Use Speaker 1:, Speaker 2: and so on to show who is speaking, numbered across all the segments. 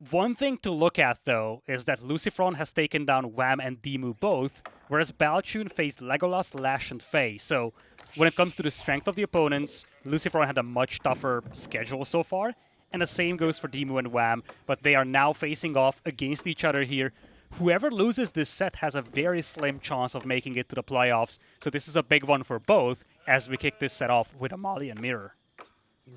Speaker 1: One thing to look at, though, is that Lucifron has taken down Wham and Dimu both, whereas Balchun faced Legolas, Lash, and Faye. So when it comes to the strength of the opponents, Lucifron had a much tougher schedule so far, and the same goes for Dimu and Wham, but they are now facing off against each other here. Whoever loses this set has a very slim chance of making it to the playoffs, so this is a big one for both as we kick this set off with Amali and Mirror.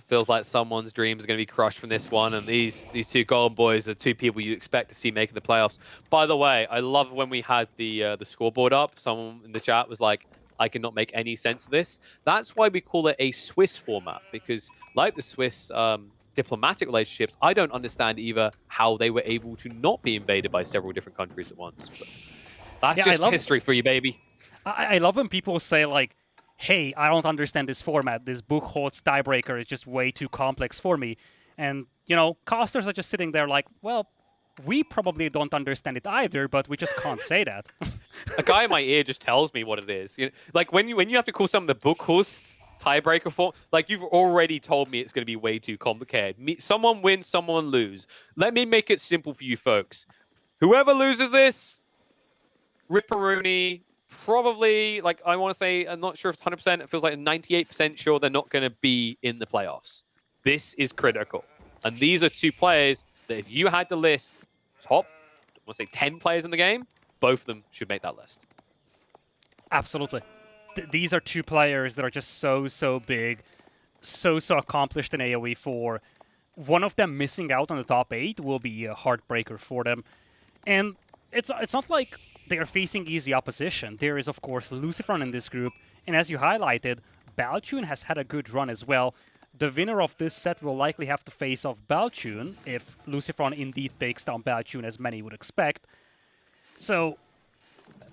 Speaker 2: Feels like someone's dreams are going to be crushed from this one, and these two Golden Boys are two people you'd expect to see making the playoffs. By the way, I love when we had the scoreboard up. Someone in the chat was like, "I cannot make any sense of this." That's why we call it a Swiss format, because like the Swiss diplomatic relationships, I don't understand either how they were able to not be invaded by several different countries at once. But that's just history for you, baby.
Speaker 1: I love when people say like, hey, I don't understand this format. This Buchholz tiebreaker is just way too complex for me. And, you know, casters are just sitting there like, well, we probably don't understand it either, but we just can't say that.
Speaker 2: A guy in my ear just tells me what it is. You know, like when you have to call something the Buchholz tiebreaker form, like you've already told me it's going to be way too complicated. Someone wins, someone lose. Let me make it simple for you folks. Whoever loses this, Ripperoonie, probably, like, I want to say, I'm not sure if it's 100%, it feels like 98% sure they're not going to be in the playoffs. This is critical. And these are two players that if you had to list top, I want to say 10 players in the game, both of them should make that list.
Speaker 1: Absolutely. These are two players that are just so big, so accomplished in AoE 4. One of them missing out on the top 8 will be a heartbreaker for them. And it's not like they are facing easy opposition. There is, of course, Lucifron in this group, and as you highlighted, Balchun has had a good run as well. The winner of this set will likely have to face off Balchun if Lucifron indeed takes down Balchun, as many would expect. So,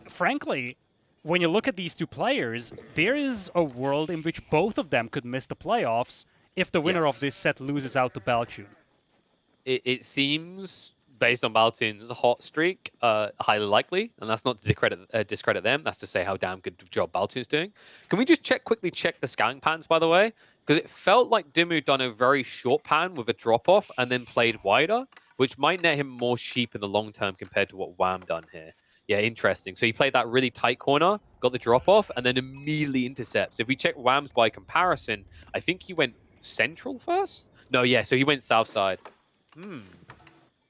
Speaker 1: frankly, when you look at these two players, there is a world in which both of them could miss the playoffs if the winner of this set loses out to Balchun.
Speaker 2: It seems, based on Balchun's hot streak, highly likely, and that's not to discredit them. That's to say how damn good job Balchun's doing. Can we just quickly check the scaling patterns, by the way? Because it felt like Dimu done a very short pan with a drop-off and then played wider, which might net him more sheep in the long term compared to what Wham done here. Yeah, interesting. So he played that really tight corner, got the drop-off, and then immediately intercepts. If we check Wham's by comparison, I think he went central first? No, yeah, so he went south side.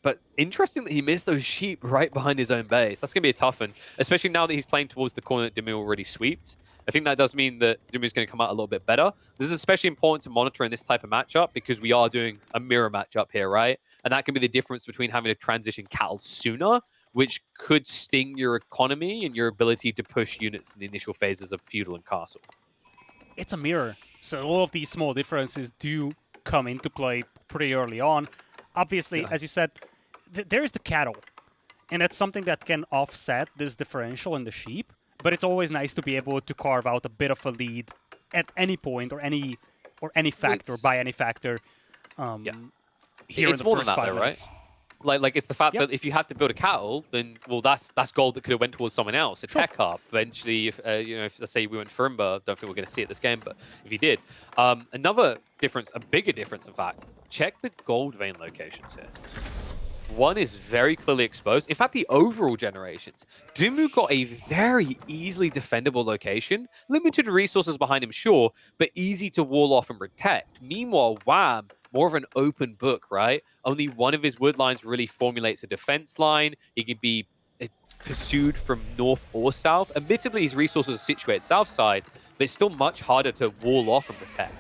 Speaker 2: But interesting that he missed those sheep right behind his own base. That's going to be a tough one, especially now that he's playing towards the corner that Dimu already sweeped. I think that does mean that Dimu's going to come out a little bit better. This is especially important to monitor in this type of matchup because we are doing a mirror matchup here, right? And that can be the difference between having to transition cattle sooner, which could sting your economy and your ability to push units in the initial phases of feudal and castle.
Speaker 1: It's a mirror, so all of these small differences do come into play pretty early on. Obviously, as you said, there is the cattle, and that's something that can offset this differential in the sheep, but it's always nice to be able to carve out a bit of a lead at any point or any factor, by any factor, here in the first 5 minutes.
Speaker 2: Right? Like it's the fact that if you have to build a cattle, then well, that's gold that could have went towards someone else. A tech hub eventually. If if let's say we went Furimba, don't think we're going to see it this game, but if you did, another difference, a bigger difference, in fact. Check the gold vein locations here. One is very clearly exposed. In fact, the overall generations. Dimu got a very easily defendable location. Limited resources behind him, sure, but easy to wall off and protect. Meanwhile, Wham, more of an open book, right? Only one of his wood lines really formulates a defense line. He can be pursued from north or south. Admittedly, his resources are situated south side, but it's still much harder to wall off and protect.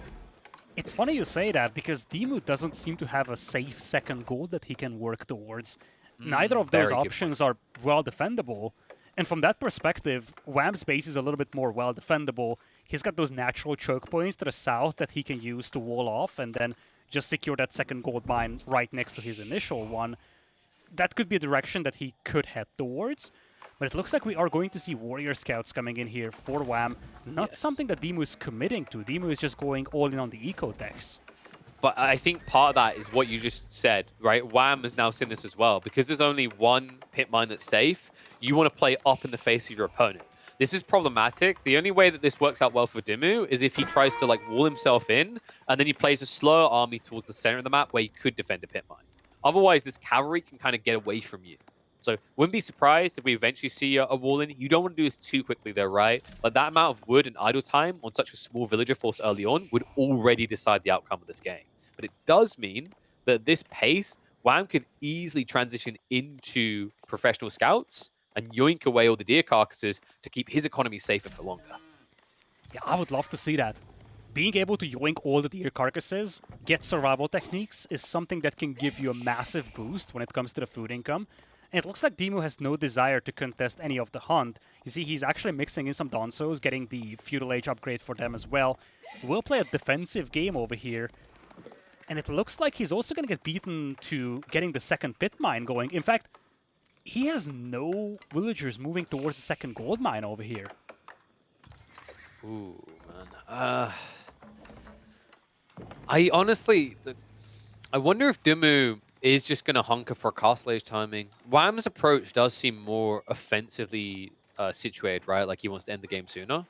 Speaker 1: It's funny you say that, because Dimu doesn't seem to have a safe second goal that he can work towards. Neither of those options are well defendable. And from that perspective, Wham's base is a little bit more well defendable. He's got those natural choke points to the south that he can use to wall off and then just secure that second gold mine right next to his initial one. That could be a direction that he could head towards. But it looks like we are going to see Warrior Scouts coming in here for Wham. Not something that Dimu is committing to. Dimu is just going all in on the eco techs.
Speaker 2: But I think part of that is what you just said, right? Wham has now seen this as well. Because there's only one pit mine that's safe, you want to play up in the face of your opponent. This is problematic. The only way that this works out well for Dimu is if he tries to like wall himself in, and then he plays a slower army towards the center of the map where he could defend a pit mine. Otherwise, this cavalry can kind of get away from you. So wouldn't be surprised if we eventually see a wall in. You don't want to do this too quickly though, right? Like that amount of wood and idle time on such a small villager force early on would already decide the outcome of this game. But it does mean that at this pace, Wham could easily transition into professional scouts and yoink away all the deer carcasses to keep his economy safer for longer.
Speaker 1: Yeah, I would love to see that. Being able to yoink all the deer carcasses, get survival techniques, is something that can give you a massive boost when it comes to the food income. And it looks like Dimu has no desire to contest any of the hunt. You see, he's actually mixing in some Donsos, getting the Feudal Age upgrade for them as well. We'll play a defensive game over here. And it looks like he's also going to get beaten to getting the second pit mine going. In fact, he has no villagers moving towards the second gold mine over here.
Speaker 2: Ooh, man. I honestly... I wonder if Dimu is just going to hunker for castle age timing. Wham's approach does seem more offensively situated, right? Like he wants to end the game sooner.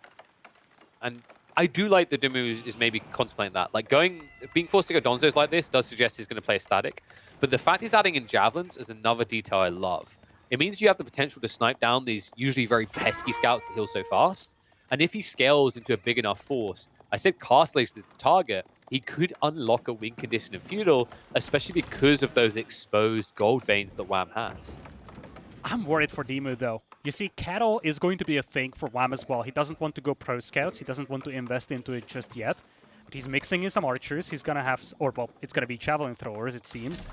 Speaker 2: And I do like that Dimu is maybe contemplating that. Like being forced to go Donzos like this does suggest he's going to play static. But the fact he's adding in javelins is another detail I love. It means you have the potential to snipe down these usually very pesky scouts that heal so fast. And if he scales into a big enough force, I said castle age is the target, he could unlock a win condition in Feudal, especially because of those exposed gold veins that Wham has.
Speaker 1: I'm worried for Dimu, though. You see, cattle is going to be a thing for Wham as well. He doesn't want to go pro scouts. He doesn't want to invest into it just yet. But he's mixing in some archers. He's going to have... Or, well, it's going to be javelin throwers, it seems.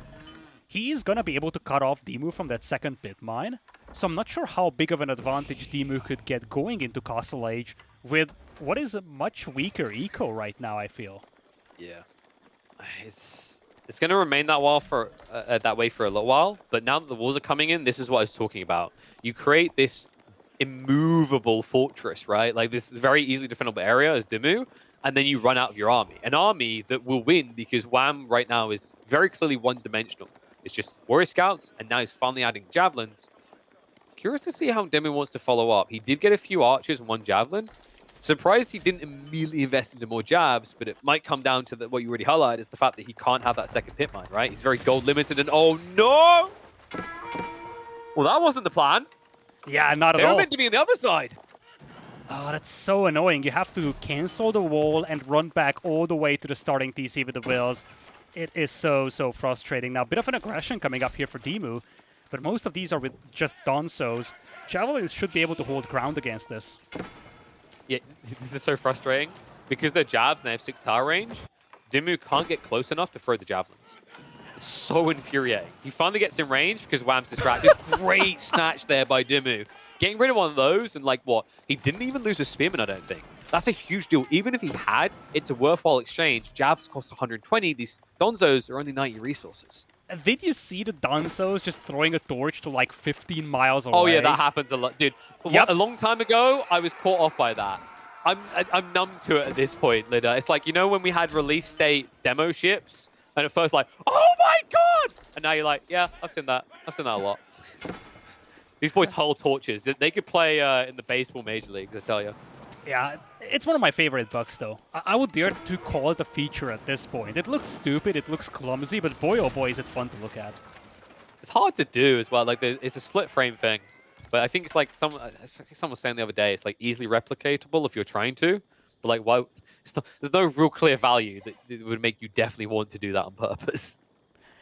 Speaker 1: He's going to be able to cut off Dimu from that second pit mine. So I'm not sure how big of an advantage Dimu could get going into Castle Age with what is a much weaker eco right now, I feel.
Speaker 2: Yeah. It's going to remain that way for a little while, but now that the walls are coming in, this is what I was talking about. You create this immovable fortress, right? Like this very easily defendable area as Dimu, and then you run out of your army. An army that will win because Wham right now is very clearly one-dimensional. It's just warrior scouts, and now he's finally adding javelins. Curious to see how Dimu wants to follow up. He did get a few archers and one javelin. Surprised he didn't immediately invest into more jabs, but it might come down to what you already highlighted, is the fact that he can't have that second pit mine, right? He's very gold limited, and oh no! Well, that wasn't the plan.
Speaker 1: Yeah, not at all.
Speaker 2: They were meant to be on the other side.
Speaker 1: Oh, that's so annoying. You have to cancel the wall and run back all the way to the starting TC with the wheels. It is so frustrating. Now, a bit of an aggression coming up here for Dimu, but most of these are with just Donsos. Javelins should be able to hold ground against this.
Speaker 2: Yeah, this is so frustrating. Because they're jabs and they have 6 tower range, Dimu can't get close enough to throw the javelins. It's so infuriating. He finally gets in range because Wham's distracted. Great snatch there by Dimu. Getting rid of one of those and like what? He didn't even lose a spearman, I don't think. That's a huge deal. Even if he had, it's a worthwhile exchange. Jabs cost 120. These Donzos are only 90 resources.
Speaker 1: Did you see the Donzos just throwing a torch to like 15 miles away?
Speaker 2: Oh yeah, that happens a lot. Dude,
Speaker 1: Yep.
Speaker 2: A long time ago, I was caught off by that. I'm numb to it at this point, Lida. It's like, you know when we had release date demo ships? And at first like, oh my god! And now you're like, yeah, I've seen that. I've seen that a lot. These boys hull torches. They could play in the baseball major leagues, I tell you.
Speaker 1: Yeah, it's one of my favorite bugs, though. I would dare to call it a feature at this point. It looks stupid, it looks clumsy, but boy oh boy is it fun to look at.
Speaker 2: It's hard to do as well. Like, it's a split frame thing. But I think it's like someone was saying the other day, it's like easily replicatable if you're trying to. But like, why? There's no real clear value that it would make you definitely want to do that on purpose.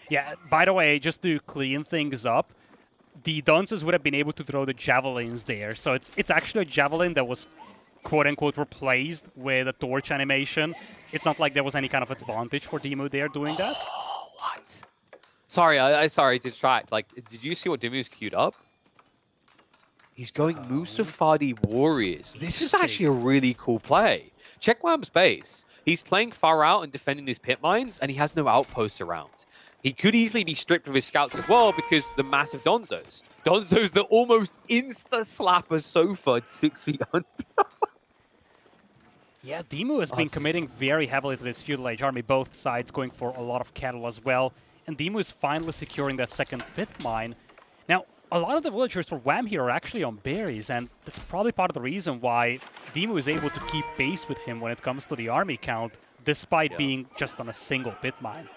Speaker 1: Yeah, by the way, just to clean things up, the Dunces would have been able to throw the javelins there. So it's actually a javelin that was quote-unquote replaced with a torch animation. It's not like there was any kind of advantage for Dimu there doing that.
Speaker 2: Oh, what? Sorry, I sorry to distract. Like, did you see what Dimu's queued up? He's going Musafadi Warriors. This is actually a really cool play. Check Wham's base. He's playing far out and defending these pit mines, and he has no outposts around. He could easily be stripped of his scouts as well because the massive Donzos. Donzos that almost insta-slap a sofa at 6 feet under.
Speaker 1: Yeah, Dimu has been committing very heavily to this Feudal Age army, both sides going for a lot of cattle as well. And Dimu is finally securing that second pit mine. Now, a lot of the villagers for Wham here are actually on berries, and that's probably part of the reason why Dimu is able to keep pace with him when it comes to the army count, despite being just on a single pit mine.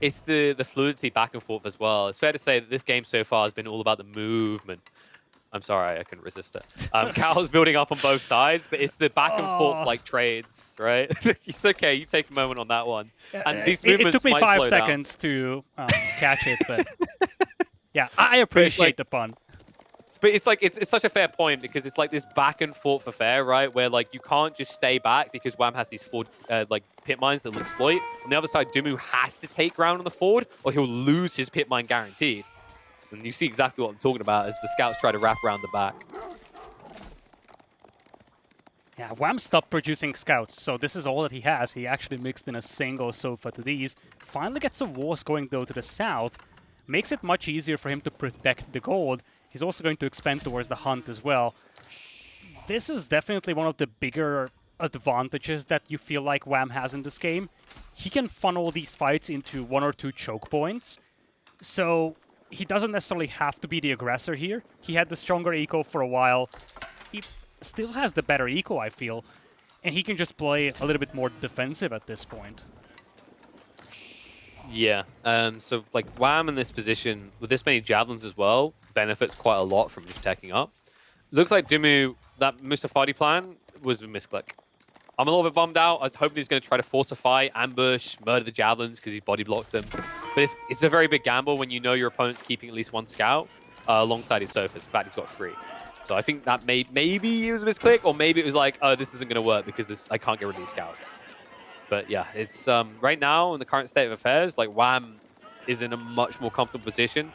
Speaker 2: It's the fluidity back and forth as well. It's fair to say that this game so far has been all about the movement. I'm sorry, I couldn't resist it. Cal's building up on both sides, but it's the back and forth like trades, right? It's okay. You take a moment on that one. And these movements
Speaker 1: it took me
Speaker 2: might
Speaker 1: 5
Speaker 2: slow
Speaker 1: seconds to catch it, but yeah, I appreciate the pun.
Speaker 2: But it's like it's such a fair point because it's like this back and forth affair, right? Where like you can't just stay back because Wham has these forward like pit mines that will exploit. On the other side, Dimu has to take ground on the forward, or he'll lose his pit mine guaranteed. And you see exactly what I'm talking about as the scouts try to wrap around the back.
Speaker 1: Yeah, Wham stopped producing scouts, so this is all that he has. He actually mixed in a single sofa to these. Finally gets the walls going though to the south. Makes it much easier for him to protect the gold. He's also going to expand towards the hunt as well. This is definitely one of the bigger advantages that you feel like Wham has in this game. He can funnel these fights into 1 or 2 choke points. So he doesn't necessarily have to be the aggressor here. He had the stronger eco for a while. He still has the better eco, I feel. And he can just play a little bit more defensive at this point.
Speaker 2: Yeah, so like Wham in this position, with this many javelins as well, benefits quite a lot from just teching up. Looks like Dimu, that Mustafadi plan was a misclick. I'm a little bit bummed out. I was hoping he was going to try to force a fight, ambush, murder the javelins because he body blocked them. But it's a very big gamble when you know your opponent's keeping at least 1 scout alongside his sofas. In fact, he's got 3. So I think that maybe it was a misclick, or maybe it was like, oh, this isn't going to work because I can't get rid of these scouts. But yeah, it's right now in the current state of affairs, like Wham is in a much more comfortable position.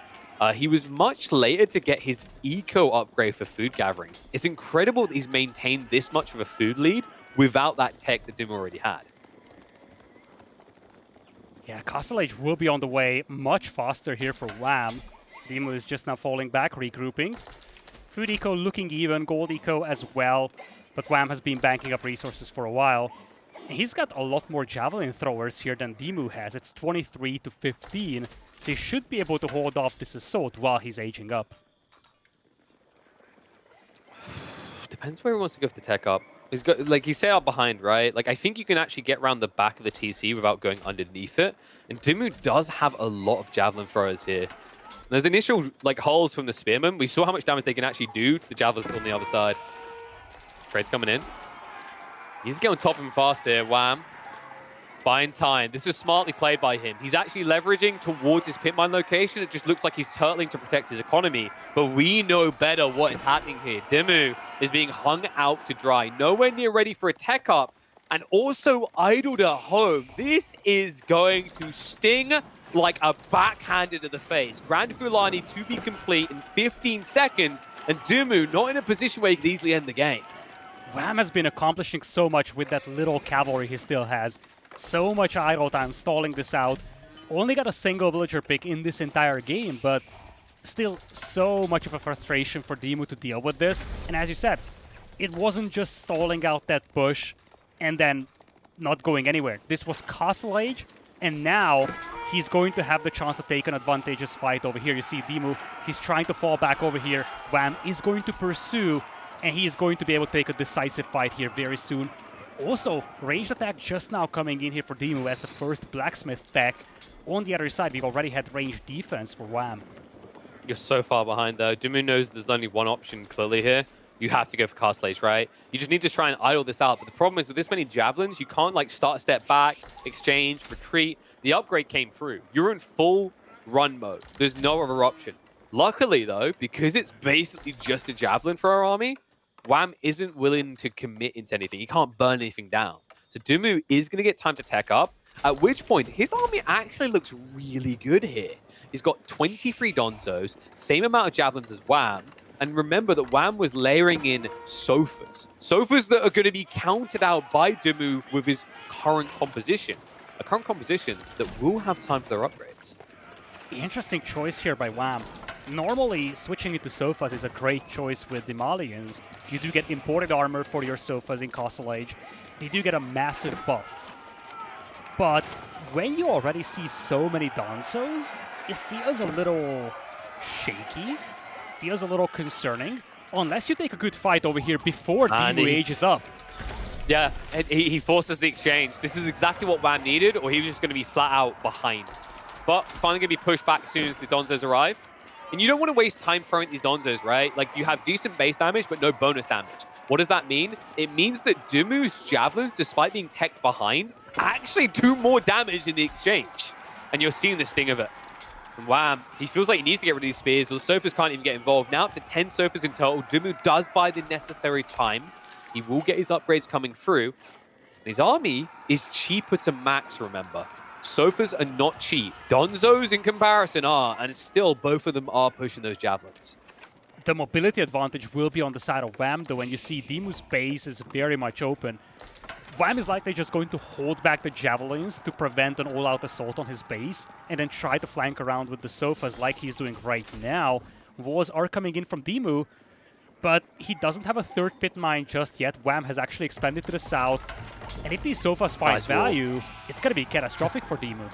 Speaker 2: He was much later to get his eco upgrade for food gathering. It's incredible that he's maintained this much of a food lead without that tech that Dimu already had.
Speaker 1: Yeah, Castle Age will be on the way much faster here for Wham. Dimu is just now falling back, regrouping. Food eco looking even, gold eco as well. But Wham has been banking up resources for a while. He's got a lot more javelin throwers here than Dimu has. It's 23 to 15, so he should be able to hold off this assault while he's aging up.
Speaker 2: Depends where he wants to go for the tech up. He's got, like, he's set up behind, right? Like, I think you can actually get around the back of the TC without going underneath it. And Dimu does have a lot of javelin throwers here. There's initial, like, holes from the spearmen. We saw how much damage they can actually do to the javelins on the other side. Trade's coming in. He's going top him fast here, Wham. Buying time. This is smartly played by him. He's actually leveraging towards his pit mine location. It just looks like he's turtling to protect his economy. But we know better what is happening here. Dimu is being hung out to dry. Nowhere near ready for a tech up. And also idled at home. This is going to sting like a backhanded to the face. Grand Fulani to be complete in 15 seconds. And Dimu not in a position where he could easily end the game.
Speaker 1: Wham has been accomplishing so much with that little cavalry he still has. So much idle time stalling this out. Only got a single villager pick in this entire game, but still so much of a frustration for Dimu to deal with this. And as you said, it wasn't just stalling out that bush and then not going anywhere. This was Castle Age, and now he's going to have the chance to take an advantageous fight over here. You see Dimu, he's trying to fall back over here. Wham is going to pursue, and he is going to be able to take a decisive fight here very soon. Also, ranged attack just now coming in here for Dimu as the first blacksmith tech. On the other side, we've already had ranged defense for Wham.
Speaker 2: You're so far behind, though. Dimu knows there's only one option clearly here. You have to go for Castle Age, right? You just need to try and idle this out. But the problem is with this many javelins, you can't like start a step back, exchange, retreat. The upgrade came through. You're in full run mode. There's no other option. Luckily, though, because it's basically just a javelin for our army, Wham isn't willing to commit into anything. He can't burn anything down. So Dimu is going to get time to tech up, at which point his army actually looks really good here. He's got 23 Donzos, same amount of javelins as Wham. And remember that Wham was layering in sofas. Sofas that are going to be counted out by Dimu with his current composition. A current composition that will have time for their upgrades.
Speaker 1: Interesting choice here by Wham. Normally, switching into sofas is a great choice with the Malians. You do get imported armor for your sofas in Castle Age. They do get a massive buff. But when you already see so many Donzos, it feels a little shaky. Feels a little concerning. Unless you take a good fight over here before Dimu ages up.
Speaker 2: Yeah, he forces the exchange. This is exactly what Wham needed, or he was just going to be flat out behind. but finally going to be pushed back as soon as the Donzos arrive. And you don't want to waste time throwing these Donzos, right? Like, you have decent base damage, but no bonus damage. What does that mean? It means that Dimu's javelins, despite being teched behind, actually do more damage in the exchange. And you're seeing the sting of it. And Wham, he feels like he needs to get rid of these spears. The Sofas can't even get involved. Now up to 10 Sofas in total. Dimu does buy the necessary time. He will get his upgrades coming through. And his army is cheaper to max, remember. Sofas are not cheap. Donzos, in comparison, are. And still, both of them are pushing those javelins.
Speaker 1: The mobility advantage will be on the side of Wham, though, when you see Dimu's base is very much open. Wham is likely just going to hold back the javelins to prevent an all-out assault on his base, and then try to flank around with the Sofas like he's doing right now. Walls are coming in from Dimu, but he doesn't have a third pit mine just yet. Wham has actually expanded to the south, and if these Sofas find value, it's going to be catastrophic for Dimu.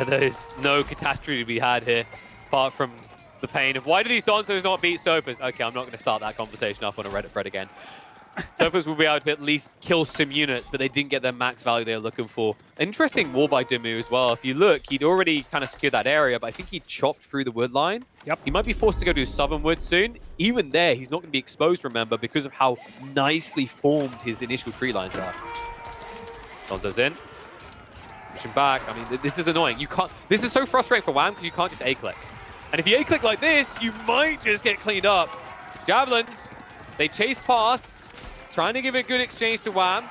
Speaker 2: There's no catastrophe to be had here, apart from the pain of why do these Donzos not beat Sofas? Okay, I'm not going to start that conversation up on a Reddit thread again. Sofas will be able to at least kill some units, but they didn't get their max value they were looking for. Interesting wall by Dimu as well. If you look, he'd already kind of secured that area, but I think he chopped through the wood line.
Speaker 1: Yep.
Speaker 2: He might be forced to go to southern wood soon. Even there, he's not going to be exposed, remember, because of how nicely formed his initial tree lines are. Donzo's in. Pushing back. I mean, this is annoying. You can't. This is so frustrating for Wham because you can't just A-click. And if you A-click like this, you might just get cleaned up. Javelins, they chase past, trying to give a good exchange to Wham.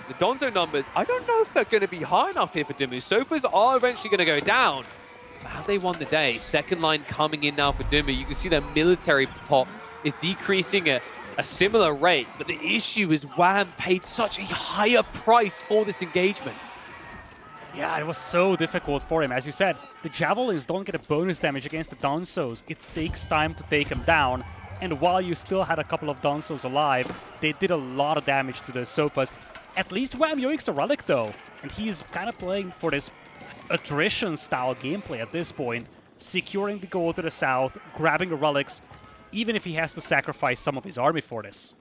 Speaker 2: The Donzo numbers, I don't know if they're going to be high enough here for Dimu. Sofas are eventually going to go down. But have they won the day? Second line coming in now for Dimu. You can see their military pop is decreasing at a similar rate. But the issue is Wham paid such a higher price for this engagement.
Speaker 1: Yeah, it was so difficult for him. As you said, the Javelins don't get a bonus damage against the Donzos. It takes time to take them down. And while you still had a couple of Donzos alive, they did a lot of damage to the Sofas. At least Wham yoinks the Relic, though. And he's kind of playing for this attrition-style gameplay at this point. Securing the goal to the south, grabbing the Relics, even if he has to sacrifice some of his army for this.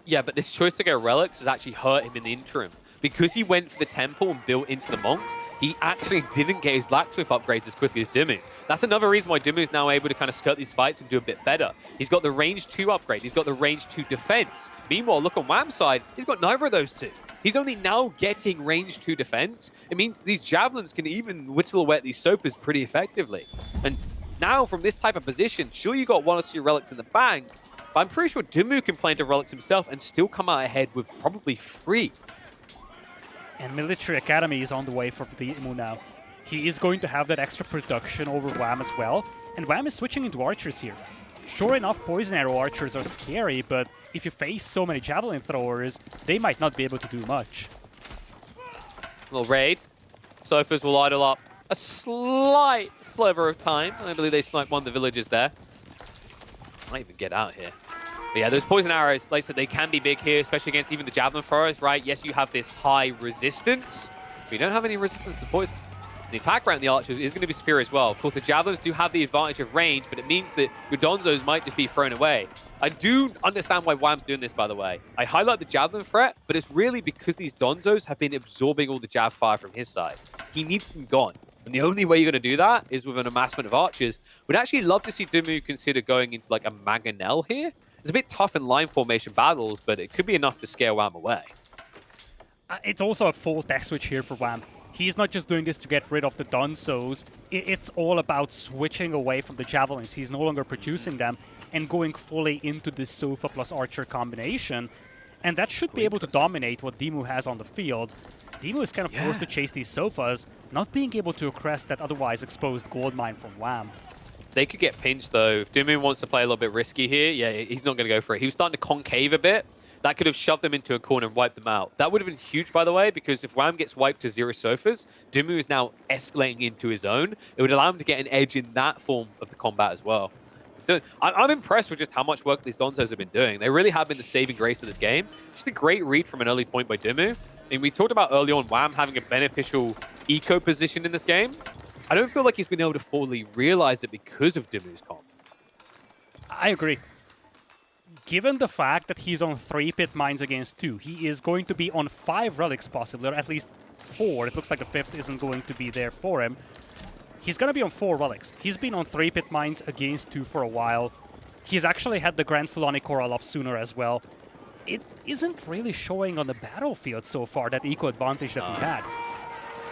Speaker 2: Yeah, but this choice to go Relics has actually hurt him in the interim. Because he went for the Temple and built into the Monks, he actually didn't get his Blacksmith upgrades as quickly as Dimu. That's another reason why Dimu is now able to kind of skirt these fights and do a bit better. He's got the range 2 upgrade, he's got the range 2 defense. Meanwhile, look on Wham's side, he's got neither of those two. He's only now getting range 2 defense. It means these Javelins can even whittle away at these Sofas pretty effectively. And now from this type of position, sure you got 1 or 2 Relics in the bank, but I'm pretty sure Dimu can play into Relics himself and still come out ahead with probably 3.
Speaker 1: And Military Academy is on the way for Dimu now. He is going to have that extra production over Wham as well. And Wham is switching into archers here. Sure enough, poison arrow archers are scary, but if you face so many javelin throwers, they might not be able to do much.
Speaker 2: Little raid. Sofas will idle up a slight sliver of time. I believe they sniped one of the villages there. Might even get out here. But yeah, those poison arrows, like I said, they can be big here, especially against even the javelin throwers, right? Yes, you have this high resistance, but you don't have any resistance to poison. The attack around the archers is going to be superior as well. Of course, the javelins do have the advantage of range, but it means that your Donzos might just be thrown away. I do understand why Wham's doing this, by the way. I highlight the javelin threat, but it's really because these Donzos have been absorbing all the jav fire from his side. He needs them gone. And the only way you're going to do that is with an amassment of archers. Would actually love to see Dimu consider going into like a Mangonel here. It's a bit tough in line formation battles, but it could be enough to scare Wham away.
Speaker 1: It's also a full tech switch here for Wham. He's not just doing this to get rid of the Donzos. It's all about switching away from the Javelins. He's no longer producing them and going fully into the Sofa plus Archer combination. And that should be able to dominate what Dimu has on the field. Dimu is kind of forced to chase these Sofas, not being able to crest that otherwise exposed gold mine from Wham.
Speaker 2: They could get pinched, though. If Dimu wants to play a little bit risky here, yeah, he's not going to go for it. He was starting to concave a bit. That could have shoved them into a corner and wiped them out. That would have been huge, by the way, because if Wham gets wiped to 0 Sofas, Dimu is now escalating into his own. It would allow him to get an edge in that form of the combat as well. I'm impressed with just how much work these Donzos have been doing. They really have been the saving grace of this game. Just a great read from an early point by Dimu. And we talked about early on Wham having a beneficial eco position in this game. I don't feel like he's been able to fully realize it because of Dimu's comp.
Speaker 1: I agree. Given the fact that he's on 3 pit mines against 2, he is going to be on 5 relics possibly, or at least 4. It looks like the 5th isn't going to be there for him. He's going to be on 4 relics. He's been on 3 pit mines against 2 for a while. He's actually had the Grand Fulani up sooner as well. It isn't really showing on the battlefield so far, that eco advantage that he had.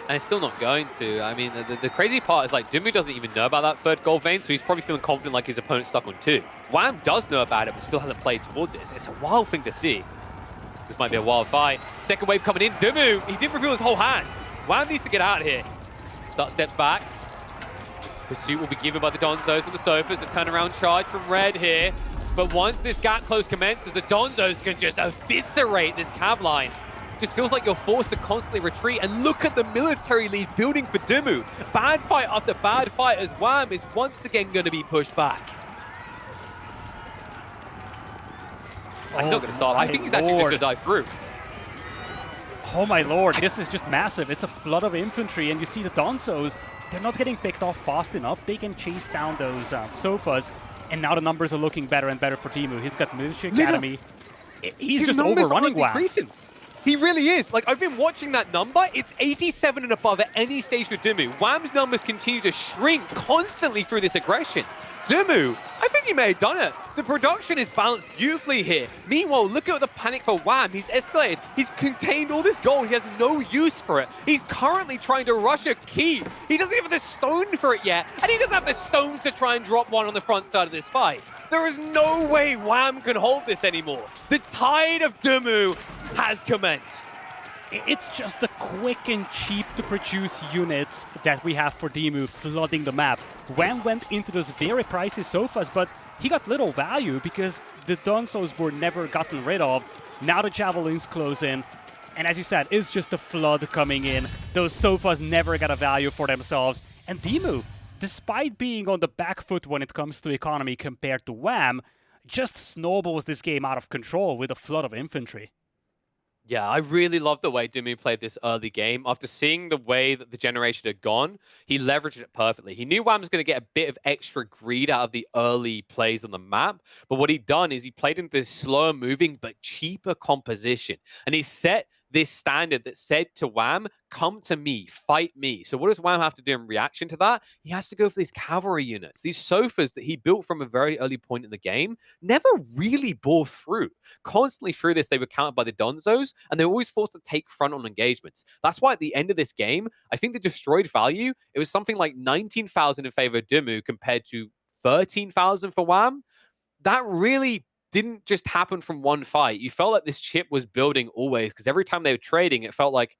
Speaker 2: And it's still not going to. I mean, the crazy part is like Dimu doesn't even know about that 3rd gold vein, so he's probably feeling confident like his opponent's stuck on 2. Wham does know about it, but still hasn't played towards it. It's a wild thing to see. This might be a wild fight. Second wave coming in. Dimu, he didn't reveal his whole hand. Wham needs to get out of here. Start steps back. Pursuit will be given by the Donzos and the Sofas. A turnaround charge from Red here. But once this gap close commences, the Donzos can just eviscerate this cab line. Just feels like you're forced to constantly retreat. And look at the military lead building for Dimu. Bad fight after bad fight as Wham is once again going to be pushed back. He's not going to stop. I think he's actually just going to dive through.
Speaker 1: Oh my lord, this is just massive. It's a flood of infantry, and you see the Donzos, they're not getting picked off fast enough. They can chase down those Sofas, and now the numbers are looking better and better for Dimu. He's got Military Academy. He's just overrunning Wham.
Speaker 2: He really is. Like, I've been watching that number. It's 87 and above at any stage for Dimu. Wham's numbers continue to shrink constantly through this aggression. Dimu, I think he may have done it. The production is balanced beautifully here. Meanwhile, look at the panic for Wham. He's escalated. He's contained all this gold. He has no use for it. He's currently trying to rush a keep. He doesn't have the stone for it yet. And he doesn't have the stones to try and drop one on the front side of this fight. There is no way Wham can hold this anymore. The tide of Dimu has commenced.
Speaker 1: It's just the quick and cheap to produce units that we have for Dimu flooding the map. Wham went into those very pricey Sofas, but he got little value because the Donzos were never gotten rid of. Now the Javelins close in, and as you said, it's just a flood coming in. Those Sofas never got a value for themselves. And Dimu, despite being on the back foot when it comes to economy compared to Wham, just snowballs this game out of control with a flood of infantry.
Speaker 2: Yeah, I really love the way Dimu played this early game. After seeing the way that the generation had gone, he leveraged it perfectly. He knew Wham was going to get a bit of extra greed out of the early plays on the map, but what he'd done is he played into this slower moving but cheaper composition. And he set this standard that said to Wham, come to me, fight me. So what does Wham have to do in reaction to that? He has to go for these cavalry units. These Sofas that he built from a very early point in the game never really bore through. Constantly through this, they were countered by the Donzos, and they were always forced to take front on engagements. That's why at the end of this game, I think the destroyed value, it was something like 19,000 in favor of Dimu compared to 13,000 for Wham. That really didn't just happen from one fight. You felt like this chip was building always, because every time they were trading, it felt like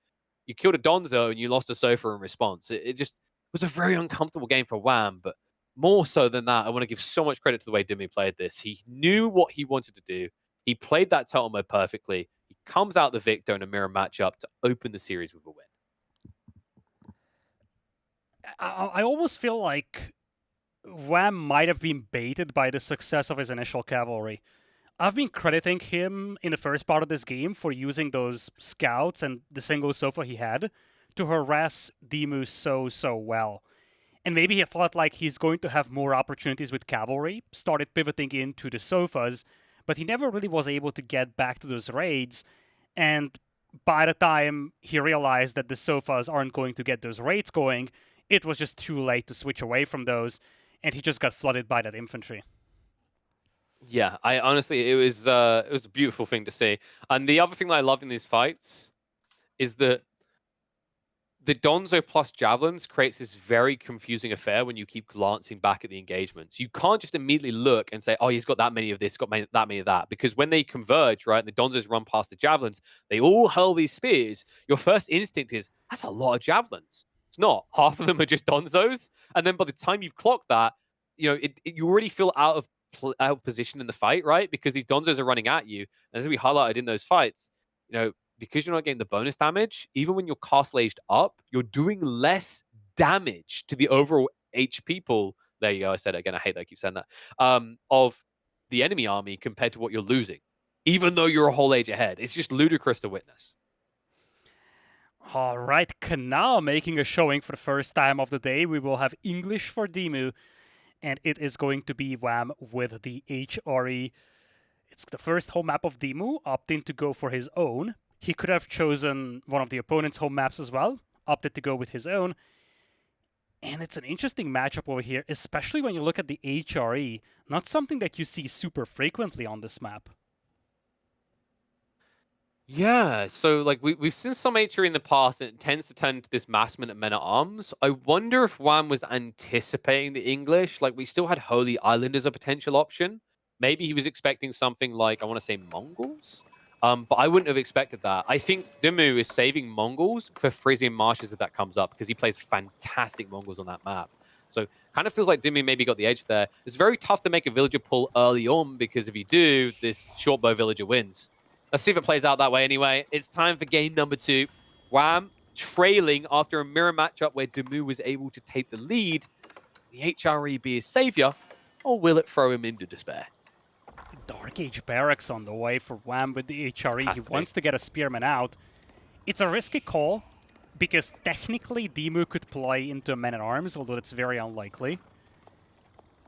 Speaker 2: you killed a Donzo and you lost a Sofa in response. It just was a very uncomfortable game for Wham, but more so than that, I want to give so much credit to the way Dimu played this. He knew what he wanted to do. He played that total mode perfectly. He comes out the victor in a mirror matchup to open the series with a win.
Speaker 1: I almost feel like Wham might have been baited by the success of his initial cavalry. I've been crediting him in the first part of this game for using those scouts and the single Sofa he had to harass Dimu so well. And maybe he felt like he's going to have more opportunities with cavalry, started pivoting into the Sofas, but he never really was able to get back to those raids. And by the time he realized that the Sofas aren't going to get those raids going, it was just too late to switch away from those, and he just got flooded by that infantry.
Speaker 2: Yeah, I honestly, it was a beautiful thing to see. And the other thing that I love in these fights is that the Donzo plus Javelins creates this very confusing affair when you keep glancing back at the engagements. You can't just immediately look and say, oh, he's got that many of this, got that many of that. Because when they converge, right, and the Donzos run past the Javelins, they all hurl these spears. Your first instinct is, that's a lot of Javelins. It's not. Half of them are just Donzos. And then by the time you've clocked that, you know, you already feel out of position in the fight, right? Because these Donzos are running at you. And as we highlighted in those fights, you know, because you're not getting the bonus damage, even when you're castle aged up, you're doing less damage to the overall HP pool. There you go. I said it again. I hate that I keep saying that. Of the enemy army compared to what you're losing, even though you're a whole age ahead. It's just ludicrous to witness.
Speaker 1: All right, Canal making a showing for the first time of the day. We will have English for Dimu, and it is going to be Wham with the HRE. It's the first home map of Dimu, opting to go for his own. He could have chosen one of the opponent's home maps as well, opted to go with his own. And it's an interesting matchup over here, especially when you look at the HRE. Not something that you see super frequently on this map.
Speaker 2: Yeah, so like we've seen some HRE in the past, and it tends to turn into this massman at men at arms. I wonder if Wham was anticipating the English. Like we still had Holy Island as a potential option. Maybe he was expecting something like I want to say Mongols. But I wouldn't have expected that. I think Dimu is saving Mongols for Frisian Marshes if that comes up because he plays fantastic Mongols on that map. So kind of feels like Dimu maybe got the edge there. It's very tough to make a villager pull early on because if you do, this short bow villager wins. Let's see if it plays out that way anyway. It's time for game number 2. Wham trailing after a mirror matchup where Dimu was able to take the lead. The HRE be his savior, or will it throw him into despair?
Speaker 1: Dark Age Barracks on the way for Wham with the HRE.
Speaker 2: Has
Speaker 1: He
Speaker 2: to be.
Speaker 1: wants to get a Spearman out. It's a risky call, because technically Dimu could play into a Man-at-Arms, although it's very unlikely.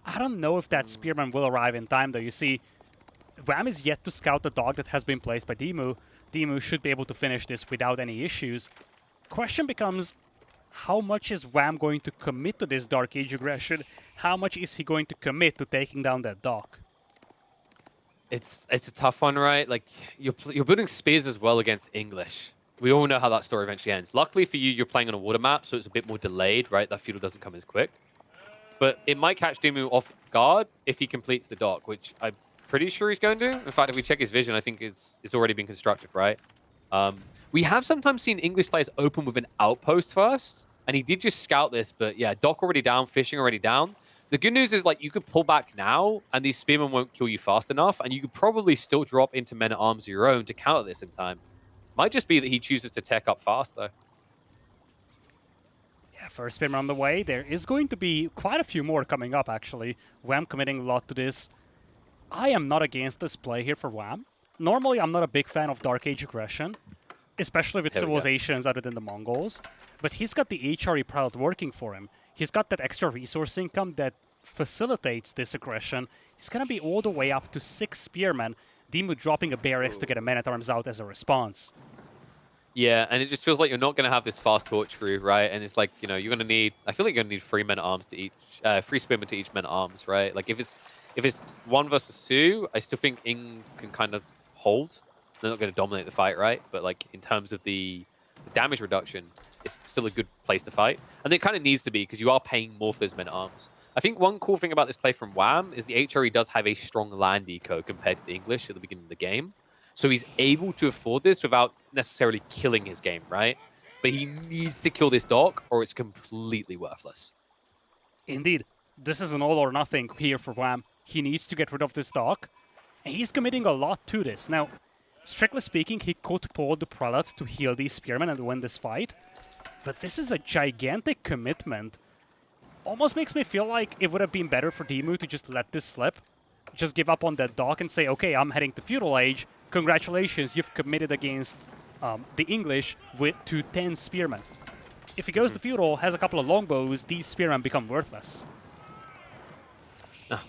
Speaker 1: I don't know if that Spearman will arrive in time, though. You see, Wham is yet to scout the dog that has been placed by Dimu. Dimu should be able to finish this without any issues. Question becomes, how much is Wham going to commit to this Dark Age aggression? How much is he going to commit to taking down that dog?
Speaker 2: It's a tough one, right? Like you're building spears as well against English. We all know how that story eventually ends. Luckily for you, you're playing on a water map, so it's a bit more delayed, right? That feudal doesn't come as quick. But it might catch Dimu off guard if he completes the dock, which I'm pretty sure he's going to. In fact, if we check his vision, I think it's already been constructed, right? We have sometimes seen English players open with an outpost first, and he did just scout this, but yeah, dock already down, fishing already down. The good news is like you could pull back now, and these spearmen won't kill you fast enough, and you could probably still drop into men-at-arms of your own to counter this in time. Might just be that he chooses to tech up fast, though.
Speaker 1: Yeah, first Spearman on the way. There is going to be quite a few more coming up, actually. Wham committing a lot to this. I am not against this play here for Wham. Normally, I'm not a big fan of Dark Age aggression, especially with civilizations other than the Mongols. But he's got the HRE product working for him. He's got that extra resource income that facilitates this aggression. He's going to be all the way up to 6 Spearmen, Dimu dropping a barracks to get a Man-at-Arms out as a response.
Speaker 2: Yeah, and it just feels like you're not going to have this fast torch through, right? And it's like, you know, you're going to need, I feel like you're going to need 3 men-at-arms to each, 3 spearmen to each men-at-arms, right? Like if it's 1 versus 2, I still think Ing can kind of hold. They're not going to dominate the fight, right? But like in terms of the damage reduction, it's still a good place to fight. And it kind of needs to be because you are paying more for those men-at-arms. I think one cool thing about this play from Wham is the HRE does have a strong land eco compared to the English at the beginning of the game. So he's able to afford this without necessarily killing his game, right? But he needs to kill this dock or it's completely worthless.
Speaker 1: Indeed, this is an all or nothing here for Wham. He needs to get rid of this dock, and he's committing a lot to this. Now, strictly speaking, he could pull the Prelate to heal these Spearmen and win this fight, but this is a gigantic commitment. Almost makes me feel like it would have been better for Dimu to just let this slip, just give up on that dock and say, okay, I'm heading to Feudal Age. Congratulations, you've committed against the English to 10 Spearmen. If he goes to Feudal, has a couple of longbows, these Spearmen become worthless.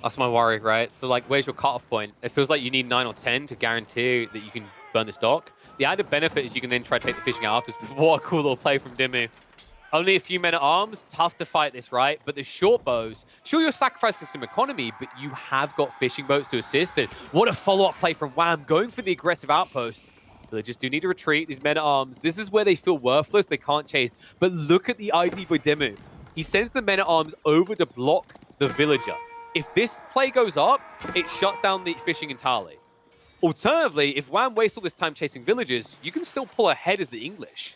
Speaker 2: That's my worry, right? So, like, where's your cutoff point? It feels like you need 9 or 10 to guarantee that you can burn this dock. The added benefit is you can then try to take the fishing out afterwards. What a cool little play from Dimu. Only a few men-at-arms, tough to fight this, right? But the short bows, sure, you're sacrificing some economy, but you have got fishing boats to assist. And what a follow-up play from Wham, going for the aggressive outpost. But they just do need to retreat, these men-at-arms. This is where they feel worthless, they can't chase. But look at the ID by Dimu. He sends the men-at-arms over to block the villager. If this play goes up, it shuts down the fishing entirely. Alternatively, if Wham wastes all this time chasing villagers, you can still pull ahead as the English.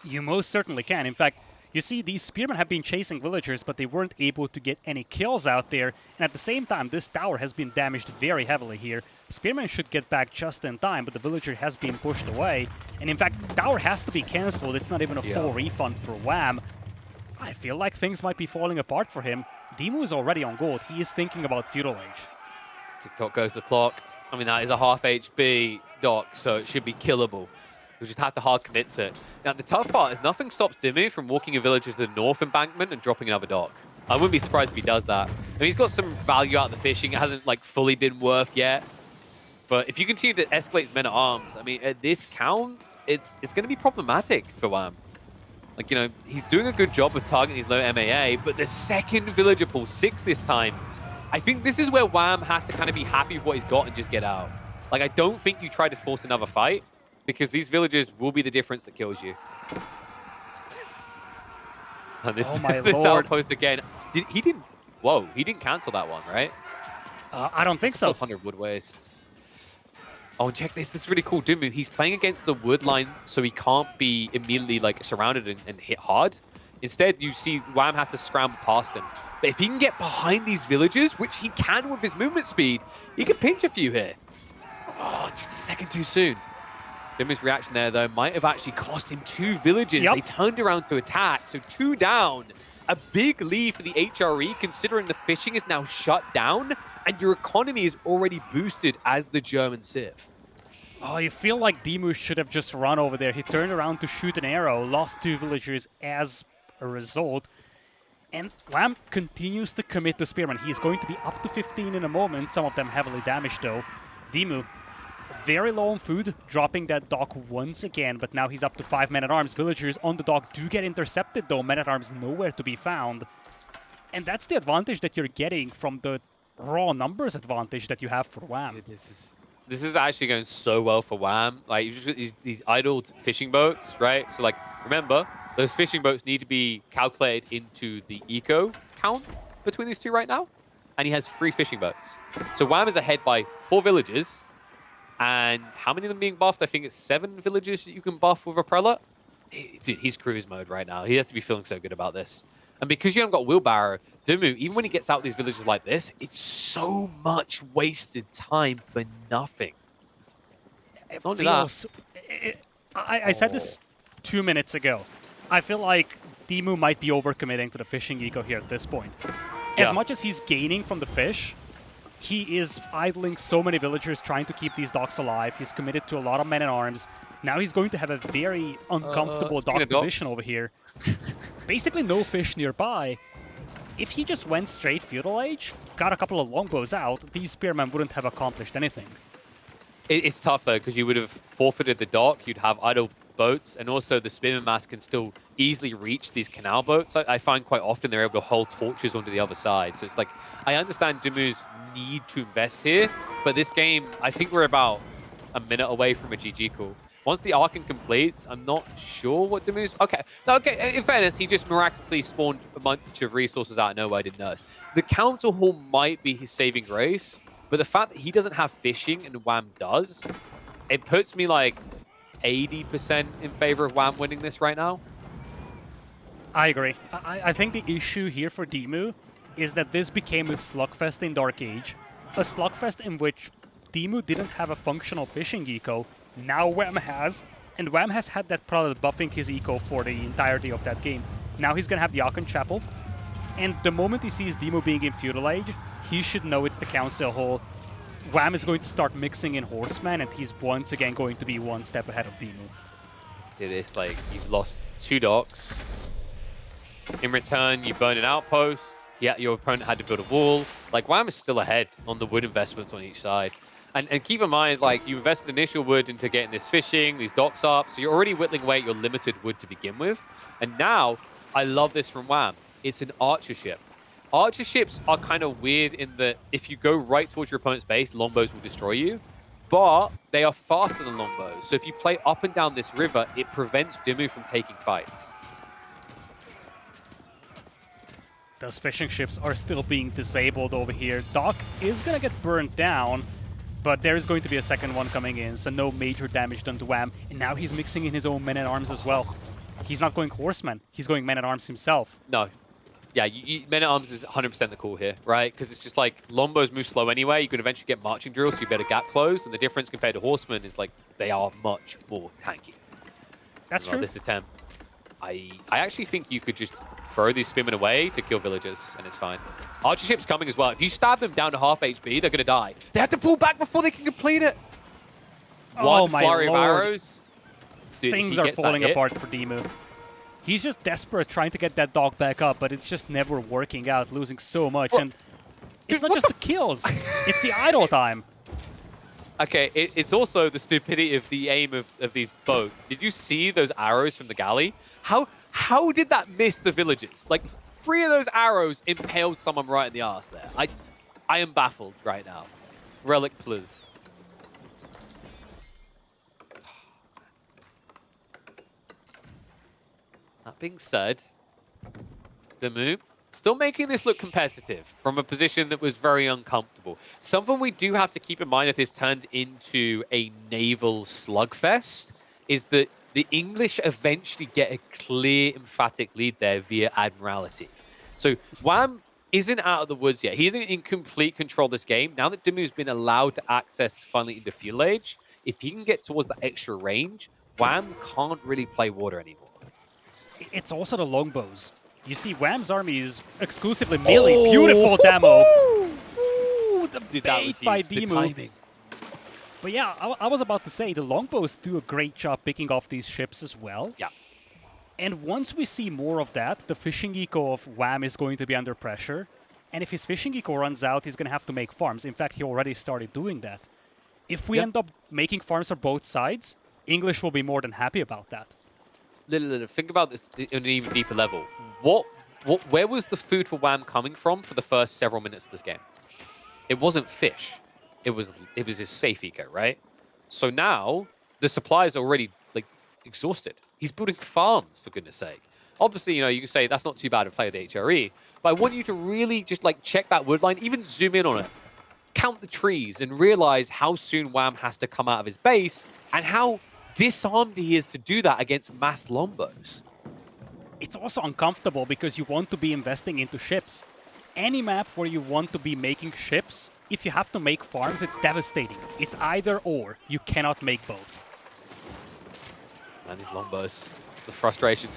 Speaker 1: You most certainly can. In fact, you see, these Spearmen have been chasing villagers, but they weren't able to get any kills out there. And at the same time, this tower has been damaged very heavily here. Spearmen should get back just in time, but the villager has been pushed away. And in fact, the tower has to be cancelled. It's not even a full refund for Wham. I feel like things might be falling apart for him. Dimu is already on gold. He is thinking about Feudal Age.
Speaker 2: TikTok goes the clock. I mean, that is a half HP dock, so it should be killable. You just have to hard commit to it. Now, the tough part is nothing stops Dimu from walking a villager to the north embankment and dropping another dock. I wouldn't be surprised if he does that. I mean, he's got some value out of the fishing. It hasn't, like, fully been worth yet. But if you continue to escalate his men-at-arms, I mean, at this count, it's going to be problematic for Wham. Like, you know, he's doing a good job of targeting his low MAA, but the second villager pulls 6 this time. I think this is where Wham has to kind of be happy with what he's got and just get out. Like, I don't think you try to force another fight, because these villagers will be the difference that kills you. And this,
Speaker 1: Oh my
Speaker 2: this
Speaker 1: lord.
Speaker 2: outpost again. He didn't... Whoa, he didn't cancel that one, right?
Speaker 1: I don't think so.
Speaker 2: 100 wood waste. Oh, and check this. This is really cool. Dimu, he's playing against the wood line, so he can't be immediately like surrounded and hit hard. Instead, you see Wham has to scramble past him. But if he can get behind these villagers, which he can with his movement speed, he can pinch a few here. Oh, just a second too soon. Dimu's reaction there, though, might have actually cost him 2 villagers.
Speaker 1: Yep.
Speaker 2: They turned around to attack, so 2 down. A big lead for the HRE, considering the fishing is now shut down, and your economy is already boosted as the German Civ.
Speaker 1: Oh, you feel like Dimu should have just run over there. He turned around to shoot an arrow, lost 2 villagers as a result. And Wham continues to commit to Spearman. He's going to be up to 15 in a moment, some of them heavily damaged though. Dimu, very low on food, dropping that dock once again, but now he's up to 5 men-at-arms. Villagers on the dock do get intercepted though, men-at-arms nowhere to be found. And that's the advantage that you're getting from the raw numbers advantage that you have for Wham.
Speaker 2: Dude, this is actually going so well for Wham. Like, you've just got these idled fishing boats, right? So, like, remember, those fishing boats need to be calculated into the eco count between these two right now. And he has 3 fishing boats. So Wham is ahead by 4 villages. And how many of them being buffed? I think it's 7 villages that you can buff with a prelate. Dude, he's cruise mode right now. He has to be feeling so good about this. And because you haven't got wheelbarrow, Dimu, even when he gets out these villages like this, it's so much wasted time for nothing.
Speaker 1: It feels... I said this 2 minutes ago. I feel like Dimu might be overcommitting to the fishing eco here at this point. As much as he's gaining from the fish, he is idling so many villagers trying to keep these docks alive. He's committed to a lot of men-at-arms. Now he's going to have a very uncomfortable dock position over here. Basically no fish nearby. If he just went straight feudal age, got a couple of longbows out, these spearmen wouldn't have accomplished anything.
Speaker 2: It's tough though, because you would have forfeited the dock, you'd have idle boats, and also the spearman mass can still easily reach these canal boats. I find quite often they're able to hold torches onto the other side. So it's like, I understand Dimu's need to invest here, but this game, I think we're about a minute away from a GG call. Once the Archon completes, I'm not sure what Dimu's... Okay, no, okay. In fairness, he just miraculously spawned a bunch of resources out of nowhere. I didn't notice. The Council Hall might be his saving grace, but the fact that he doesn't have fishing and Wham does, it puts me like 80% in favor of Wham winning this right now.
Speaker 1: I agree. I think the issue here for Dimu is that this became a slugfest in Dark Age, a slugfest in which Dimu didn't have a functional fishing eco. Now Wham has, and Wham has had that product buffing his eco for the entirety of that game. Now he's gonna have the Archon Chapel, and the moment he sees Dimu being in feudal age, he should know it's the Council Hall. Wham is going to start mixing in Horseman, and he's once again going to be one step ahead of Dimu.
Speaker 2: Dude, it's like you've lost 2 docks. In return, you burn an outpost. Yeah, your opponent had to build a wall. Like, Wham is still ahead on the wood investments on each side. And keep in mind, like, you invested initial wood into getting this fishing, these docks up, so you're already whittling away at your limited wood to begin with. And now, I love this from Wham. It's an archer ship. Archer ships are kind of weird in that if you go right towards your opponent's base, longbows will destroy you. But they are faster than longbows. So if you play up and down this river, it prevents Dimu from taking fights.
Speaker 1: Those fishing ships are still being disabled over here. Dock is gonna get burned down, but there is going to be a second one coming in, so no major damage done to Wham. And now he's mixing in his own men-at-arms as well. He's not going horseman, he's going men-at-arms himself.
Speaker 2: No. Yeah, men-at-arms is 100% the call here, right? Because it's just like, longbows move slow anyway, you can eventually get marching drills, so you better gap close, and the difference compared to horsemen is like, they are much more tanky.
Speaker 1: That's true.
Speaker 2: This attempt, I actually think you could just throw these spearmen away to kill villagers, and it's fine. Archer ship's coming as well. If you stab them down to half HP, they're going to die. They have to pull back before they can complete it.
Speaker 1: Oh,
Speaker 2: One flurry of arrows. Dude,
Speaker 1: things are falling apart for Dimu. He's just desperate trying to get that dog back up, but it's just never working out, losing so much. And it's not just the kills, it's the idle time.
Speaker 2: Okay, it's also the stupidity of the aim of these boats. Did you see those arrows from the galley? How How did that miss the villagers? Like, 3 of those arrows impaled someone right in the arse there. I am baffled right now. Relic, please. That being said, Dimu still making this look competitive from a position that was very uncomfortable. Something we do have to keep in mind if this turns into a naval slugfest is that the English eventually get a clear, emphatic lead there via Admiralty. So Wham isn't out of the woods yet. He isn't in complete control of this game. Now that Dimu's been allowed to access finally into Fuel Age, if he can get towards that extra range, Wham can't really play water anymore.
Speaker 1: It's also the longbows. You see, Wham's army is exclusively melee. Beautiful demo. Ooh, the
Speaker 2: Dude,
Speaker 1: bait by Dimu.
Speaker 2: timing.
Speaker 1: But yeah, I was about to say, the longbows do a great job picking off these ships as well.
Speaker 2: Yeah.
Speaker 1: And once we see more of that, the fishing eco of Wham is going to be under pressure. And if his fishing eco runs out, he's going to have to make farms. In fact, he already started doing that. If we end up making farms for both sides, English will be more than happy about that.
Speaker 2: Think about this on an even deeper level. Where was the food for Wham coming from for the first several minutes of this game? It wasn't fish. It was his safe eco, right? So now the supply is already like exhausted. He's building farms, for goodness sake. Obviously, you know, you can say that's not too bad to play with the HRE, but I want you to really just like check that wood line, even zoom in on it, count the trees, and realize how soon Wham has to come out of his base and how disarmed he is to do that against mass lombos.
Speaker 1: It's also uncomfortable because you want to be investing into ships. Any map where you want to be making ships, if you have to make farms, it's devastating. It's either or. You cannot make both.
Speaker 2: Man, these lombos, the frustration.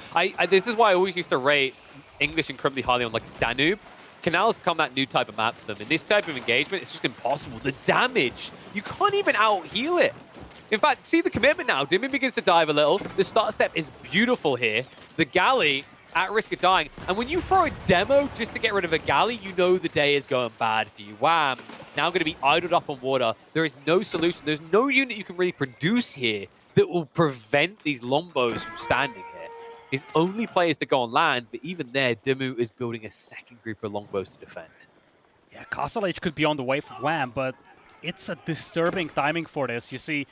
Speaker 2: This is why I always used to rate English incredibly highly on like Danube. Canal's become that new type of map for them. In this type of engagement, it's just impossible. The damage, you can't even out-heal it. In fact, see the commitment now. Dimu begins to dive a little. The start step is beautiful here. The galley at risk of dying. And when you throw a demo just to get rid of a galley, you know the day is going bad for you. Wham, now going to be idled up on water. There is no solution. There's no unit you can really produce here that will prevent these lombos from standing here. His only play is to go on land, but even there, Dimu is building a second group of longbows to defend.
Speaker 1: Yeah, Castle Age could be on the way for Wham, but it's a disturbing timing for this. You see,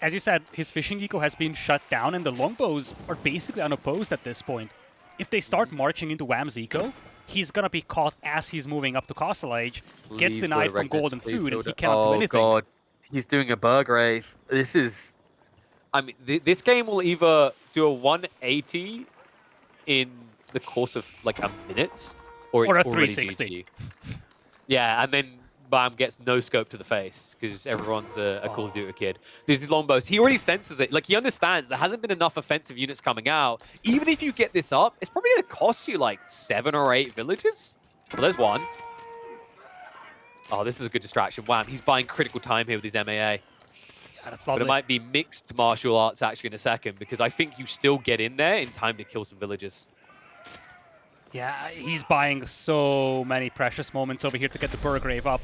Speaker 1: as you said, his fishing eco has been shut down, and the longbows are basically unopposed at this point. If they start marching into Wham's eco, he's gonna be caught as he's moving up to Castle Age, gets denied from gold and food, and he cannot do anything.
Speaker 2: Oh god, he's doing a Burgrave. This is... I mean, this game will either do a 180 in the course of like a minute, or it's
Speaker 1: a
Speaker 2: already
Speaker 1: 360.
Speaker 2: GG. Yeah, and then Bam gets no scope to the face because everyone's a Call of Duty kid. These lombos, he already senses it. Like, he understands there hasn't been enough offensive units coming out. Even if you get this up, it's probably going to cost you like 7 or 8 villages. Well, there's one. Oh, this is a good distraction. Wham, he's buying critical time here with his MAA.
Speaker 1: Yeah, that's
Speaker 2: But
Speaker 1: lovely.
Speaker 2: it might be mixed martial arts actually in a second, because I think you still get in there in time to kill some villagers.
Speaker 1: Yeah, he's buying so many precious moments over here to get the Burgrave up.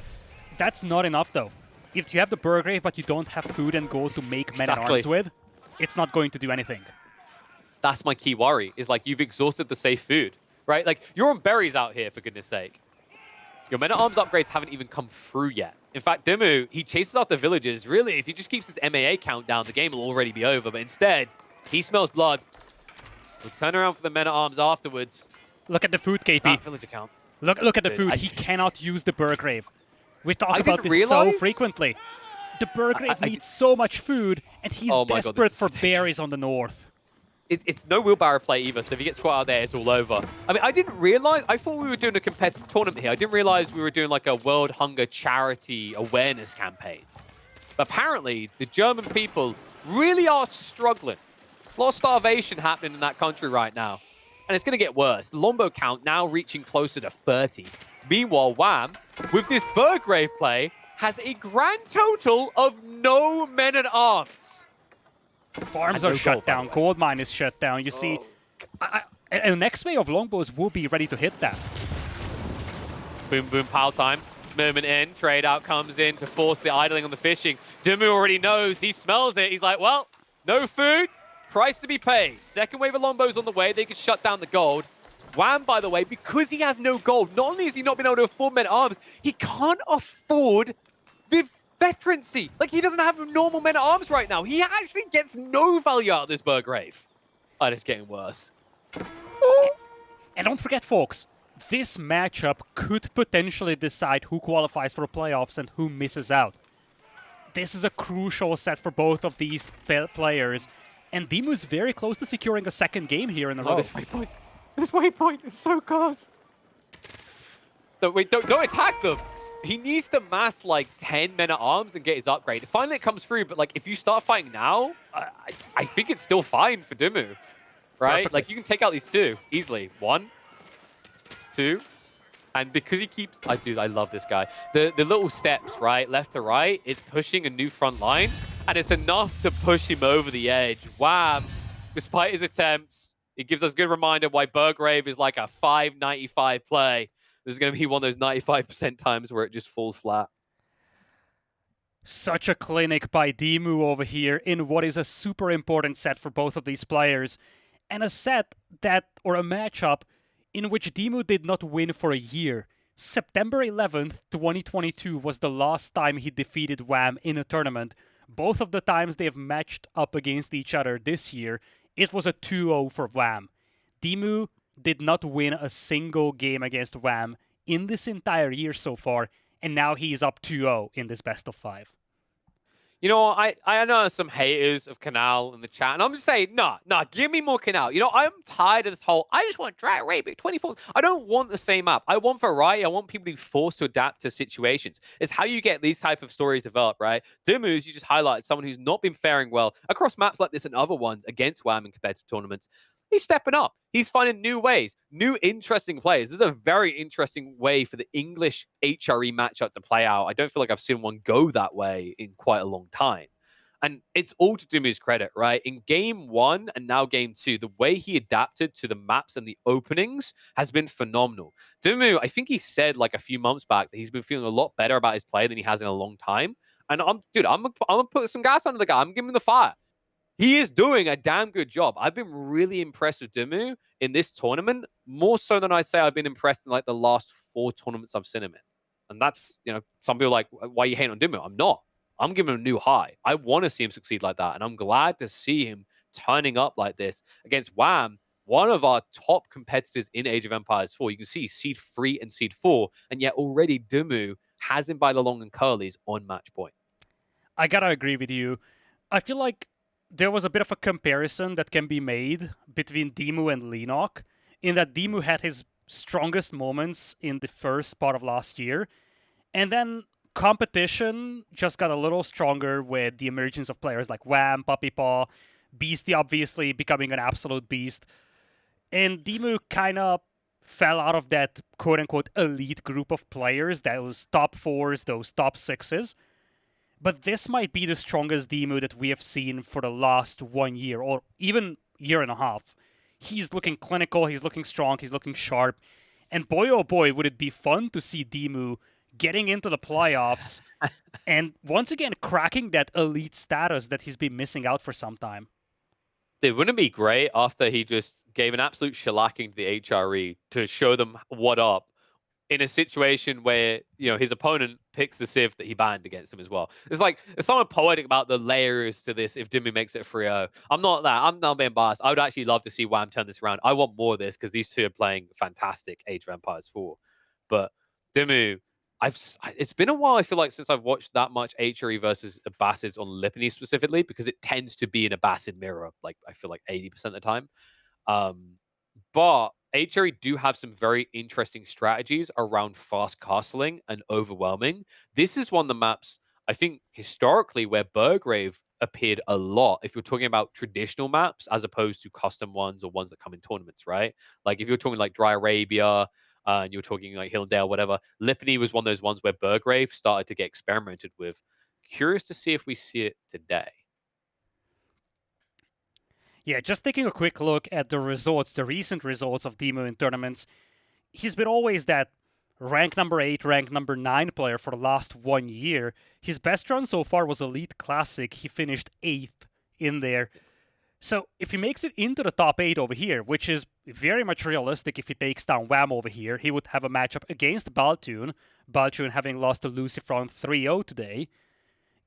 Speaker 1: That's not enough, though. If you have the Burgrave, but you don't have food and gold to make men-at-arms with, it's not going to do anything.
Speaker 2: That's my key worry, is like you've exhausted the safe food, right? Like, you're on berries out here, for goodness sake. Your men-at-arms upgrades haven't even come through yet. In fact, Dimu, he chases out the villagers. Really, if he just keeps his MAA count down, the game will already be over. But instead, he smells blood. He'll turn around for the men-at-arms afterwards.
Speaker 1: Look at the food, KP.
Speaker 2: That villager count.
Speaker 1: Look at the food. He cannot use the Burgrave. We talk about this so
Speaker 2: realize?
Speaker 1: frequently. The Burgrave needs so much food, and he's desperate for berries on the north.
Speaker 2: It's no wheelbarrow play either, so if he gets caught out there, it's all over. I mean, I didn't realize, I thought we were doing a competitive tournament here. I didn't realize we were doing like a World Hunger Charity Awareness campaign. But apparently, the German people really are struggling. A lot of starvation happening in that country right now. And it's going to get worse. The Lombo count now reaching closer to 30. Meanwhile, Wham, with this Burgrave play, has a grand total of no men-at-arms.
Speaker 1: Farms are shut down. Gold mine is shut down. You see, and the next wave of longbows will be ready to hit that.
Speaker 2: Boom, boom, pile time. Moment in. Trade out comes in to force the idling on the fishing. Dimu already knows. He smells it. He's like, well, no food. Price to be paid. Second wave of Longbows on the way. They can shut down the gold. Wham, by the way, because he has no gold, not only has he not been able to afford men at arms, he can't afford the veterancy. Like, he doesn't have normal men at arms right now. He actually gets no value out of this Burgrave. And it's getting worse.
Speaker 1: And don't forget, folks, this matchup could potentially decide who qualifies for the playoffs and who misses out. This is a crucial set for both of these players, and Dimu is very close to securing a second game here in a row.
Speaker 2: This waypoint. This waypoint is so cursed. No, wait, don't attack them. He needs to mass like 10 men at arms and get his upgrade. Finally, it comes through, but like if you start fighting now, I think it's still fine for Dimu, right?
Speaker 1: Perfect.
Speaker 2: Like you can take out these two easily. 1, 2, and because he keeps, I love this guy. The little steps, right, left to right, is pushing a new front line, and it's enough to push him over the edge. Wham! Despite his attempts, it gives us a good reminder why Burgrave is like a 595 play. This is going to be one of those 95% times where it just falls flat.
Speaker 1: Such a clinic by Dimu over here in what is a super important set for both of these players. And a set that, or a matchup, in which Dimu did not win for a year. September 11th, 2022 was the last time he defeated Wham in a tournament. Both of the times they have matched up against each other this year, it was a 2-0 for Wham. Dimu did not win a single game against Wham in this entire year so far, and now he's up 2-0 in this best of 5.
Speaker 2: You know, I know some haters of Canal in the chat, and I'm just saying, nah, give me more Canal. You know, I'm tired of this whole, I just want Dry Arabic 24. I don't want the same map. I want variety. I want people to be forced to adapt to situations. It's how you get these type of stories developed, right? Dimu, you just highlighted someone who's not been faring well across maps like this and other ones against Wham in competitive tournaments. He's stepping up. He's finding new ways, new interesting plays. This is a very interesting way for the English HRE matchup to play out. I don't feel like I've seen one go that way in quite a long time. And it's all to Dimu's credit, right? In game 1 and now game 2, the way he adapted to the maps and the openings has been phenomenal. Dimu, I think he said like a few months back that he's been feeling a lot better about his play than he has in a long time. And I'm gonna put some gas under the guy. I'm giving him the fire. He is doing a damn good job. I've been really impressed with Dimu in this tournament, more so than I say I've been impressed in like the last 4 tournaments I've seen him in. And that's, you know, some people are like, why are you hating on Dimu? I'm not. I'm giving him a new high. I want to see him succeed like that. And I'm glad to see him turning up like this against Wham, one of our top competitors in Age of Empires 4. You can see Seed 3 and Seed 4, and yet already Dimu has him by the long and curlies on match point.
Speaker 1: I gotta agree with you. I feel like there was a bit of a comparison that can be made between Dimu and LidaKor, in that Dimu had his strongest moments in the first part of last year, and then competition just got a little stronger with the emergence of players like Wham, Puppy Paw, Beastie obviously becoming an absolute beast, and Dimu kind of fell out of that quote-unquote elite group of players, those top 4s, those top 6s. But this might be the strongest Dimu that we have seen for the last 1 year, or even year and a half. He's looking clinical, he's looking strong, he's looking sharp. And boy, oh boy, would it be fun to see Dimu getting into the playoffs and once again cracking that elite status that he's been missing out for some time.
Speaker 2: It wouldn't it be great after he just gave an absolute shellacking to the HRE to show them what up in a situation where, you know, his opponent picks the Civ that he banned against him as well. It's like, there's something poetic about the layers to this if Dimu makes it 3-0. I'm not being biased. I would actually love to see Wham turn this around. I want more of this because these two are playing fantastic Age of Empires 4. But Dimu, it's been a while, I feel like, since I've watched that much HRE versus Abbasids on Lipany specifically, because it tends to be an Abbasid mirror, like I feel like 80% of the time. But HRE do have some very interesting strategies around fast castling and overwhelming. This is one of the maps, I think, historically, where Burgrave appeared a lot, if you're talking about traditional maps as opposed to custom ones or ones that come in tournaments, right? Like if you're talking like Dry Arabia, and you're talking like Hilldale, whatever, Lipany was one of those ones where Burgrave started to get experimented with. Curious to see if we see it today.
Speaker 1: Yeah, just taking a quick look at the results, the recent results of Dimu in tournaments, he's been always that rank number 8, rank number 9 player for the last 1 year. His best run so far was Elite Classic. He finished 8th in there. So if he makes it into the top 8 over here, which is very much realistic if he takes down Wham over here, he would have a matchup against Baltoon, Baltoon having lost to Lucifron 3-0 today.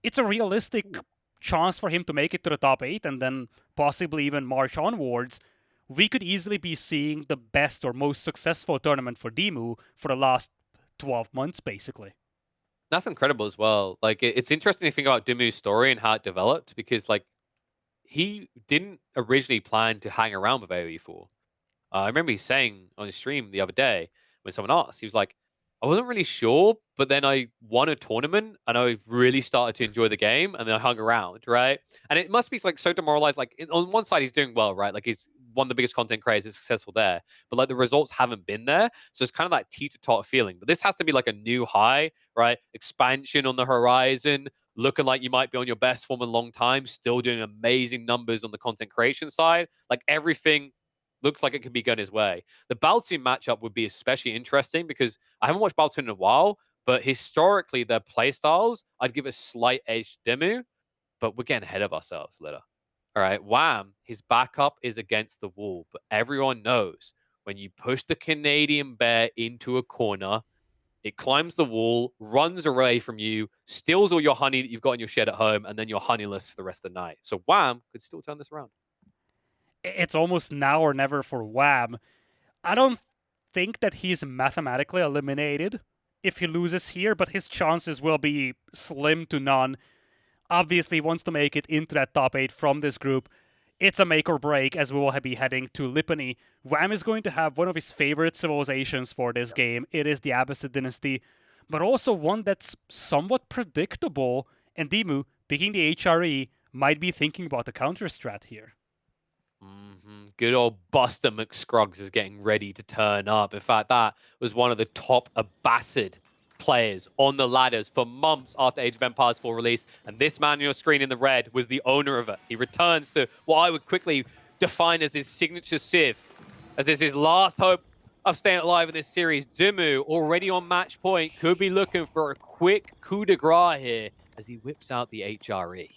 Speaker 1: It's a realistic chance for him to make it to the top 8 and then possibly even march onwards. We could easily be seeing the best or most successful tournament for Dimu for the last 12 months, basically.
Speaker 2: That's incredible as well. Like, it's interesting to think about Dimu's story and how it developed because, like, he didn't originally plan to hang around with AoE4. I remember he saying on his stream the other day when someone asked, he was like, I wasn't really sure, but then I won a tournament and I really started to enjoy the game and then I hung around, right? And it must be like so demoralized. Like on one side, he's doing well, right? Like he's one of the biggest content creators, is successful there, but like the results haven't been there. So it's kind of that teeter-totter feeling. But this has to be like a new high, right? Expansion on the horizon, looking like you might be on your best form in a long time, still doing amazing numbers on the content creation side. Like everything looks like it could be going his way. The Baltoon matchup would be especially interesting because I haven't watched Baltoon in a while, but historically their playstyles, I'd give a slight edge to Dimu, but we're getting ahead of ourselves, Lida. All right, Wham, his backup is against the wall, but everyone knows when you push the Canadian bear into a corner, it climbs the wall, runs away from you, steals all your honey that you've got in your shed at home, and then you're honeyless for the rest of the night. So Wham could still turn this around.
Speaker 1: It's almost now or never for Wham. I don't think that he's mathematically eliminated if he loses here, but his chances will be slim to none. Obviously, he wants to make it into that top 8 from this group. It's a make or break as we will be heading to Lipany. Wham is going to have one of his favorite civilizations for this game. It is the Abbasid dynasty, but also one that's somewhat predictable. And Dimu, picking the HRE, might be thinking about the counter strat here.
Speaker 2: Good old Buster McScruggs is getting ready to turn up. In fact, that was one of the top Abbasid players on the ladders for months after Age of Empires 4 release. And this man on your screen in the red was the owner of it. He returns to what I would quickly define as his signature civ, as this is his last hope of staying alive in this series. Dimu, already on match point, could be looking for a quick coup de grace here as he whips out the HRE.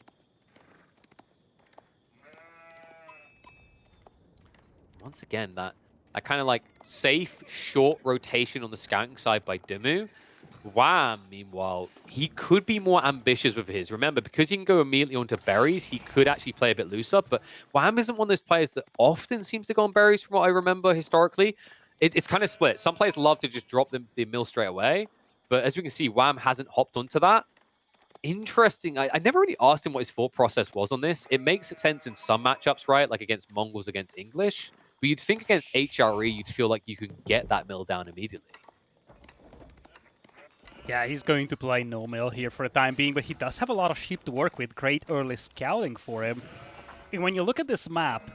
Speaker 2: Once again, that kind of like safe, short rotation on the scouting side by Dimu. Wham, meanwhile, he could be more ambitious with his. Remember, because he can go immediately onto berries, he could actually play a bit looser, but Wham isn't one of those players that often seems to go on berries from what I remember historically. It's kind of split. Some players love to just drop the mill straight away, but as we can see, Wham hasn't hopped onto that. Interesting. I never really asked him what his thought process was on this. It makes sense in some matchups, right? Like against Mongols, against English. But you'd think against HRE, you'd feel like you can get that mill down immediately.
Speaker 1: Yeah, he's going to play no mill here for the time being, but he does have a lot of sheep to work with. Great early scouting for him. And when you look at this map,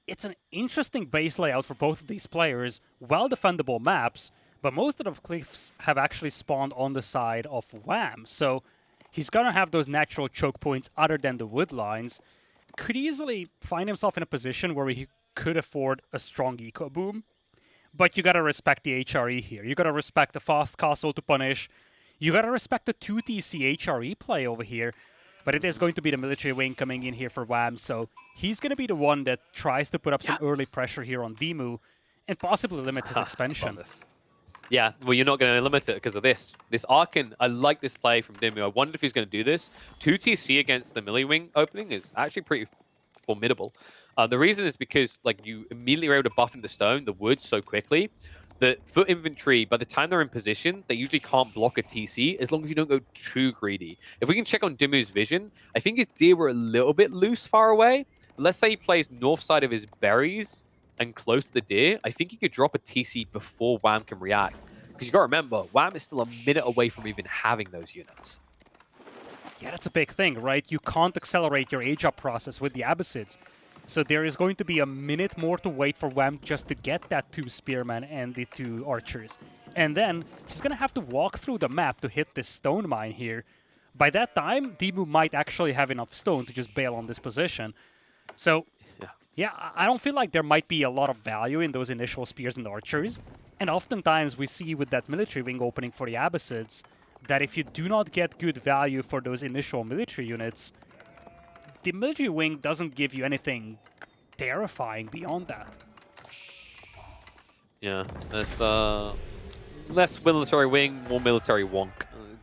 Speaker 1: it's an interesting base layout for both of these players. Well-defendable maps, but most of the cliffs have actually spawned on the side of Wham. So he's going to have those natural choke points other than the wood lines. Could easily find himself in a position where he could afford a strong eco boom. But you gotta respect the HRE here. You gotta respect the fast castle to punish. You gotta respect the 2TC HRE play over here. But it is going to be the military wing coming in here for Wham, so he's gonna be the one that tries to put up some early pressure here on Dimu and possibly limit his expansion.
Speaker 2: Yeah, well, you're not going to limit it because of this. This Arkan, I like this play from Dimu. I wondered if he's going to do this. 2TC against the melee wing opening is actually pretty formidable. The reason is because like you immediately were able to buff into stone, the wood so quickly, that foot infantry, by the time they're in position, they usually can't block a TC as long as you don't go too greedy. If we can check on Dimu's vision, I think his deer were a little bit loose far away. Let's say he plays north side of his berries and close to the deer, I think he could drop a TC before Wham can react. Because you got to remember, Wham is still a minute away from even having those units.
Speaker 1: Yeah, that's a big thing, right? You can't accelerate your age-up process with the Abbasids. So there is going to be a minute more to wait for Wham just to get that 2 spearmen and the 2 archers. And then he's going to have to walk through the map to hit this stone mine here. By that time, Dimu might actually have enough stone to just bail on this position. So, yeah, I don't feel like there might be a lot of value in those initial spears and archers. And oftentimes we see with that military wing opening for the Abbasids that if you do not get good value for those initial military units, the military wing doesn't give you anything terrifying beyond that.
Speaker 2: Yeah, there's less military wing, more military wonk.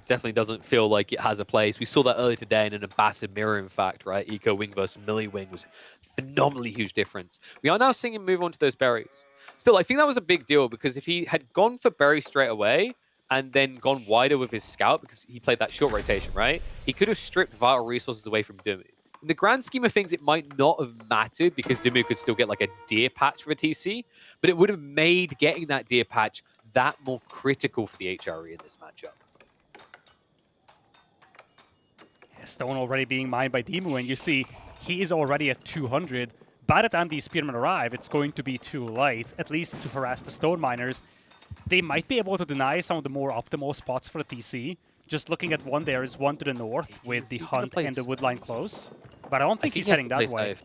Speaker 2: Definitely doesn't feel like it has a place. We saw that earlier today in an Abbasid mirror, in fact, right? Eco wing versus melee wing was a phenomenally huge difference. We are now seeing him move on to those berries. Still, I think that was a big deal because if he had gone for berry straight away and then gone wider with his scout because he played that short rotation, right? He could have stripped vital resources away from Dimu. In the grand scheme of things, it might not have mattered because Dimu could still get like a deer patch for a TC, but it would have made getting that deer patch that more critical for the HRE in this matchup.
Speaker 1: Stone already being mined by Dimu, and you see he is already at 200. By the time these spearmen arrive, it's going to be too late, at least to harass the stone miners. They might be able to deny some of the more optimal spots for the TC. Just looking at one, there is one to the north with the hunt and the wood line close. But I don't think he's heading that way.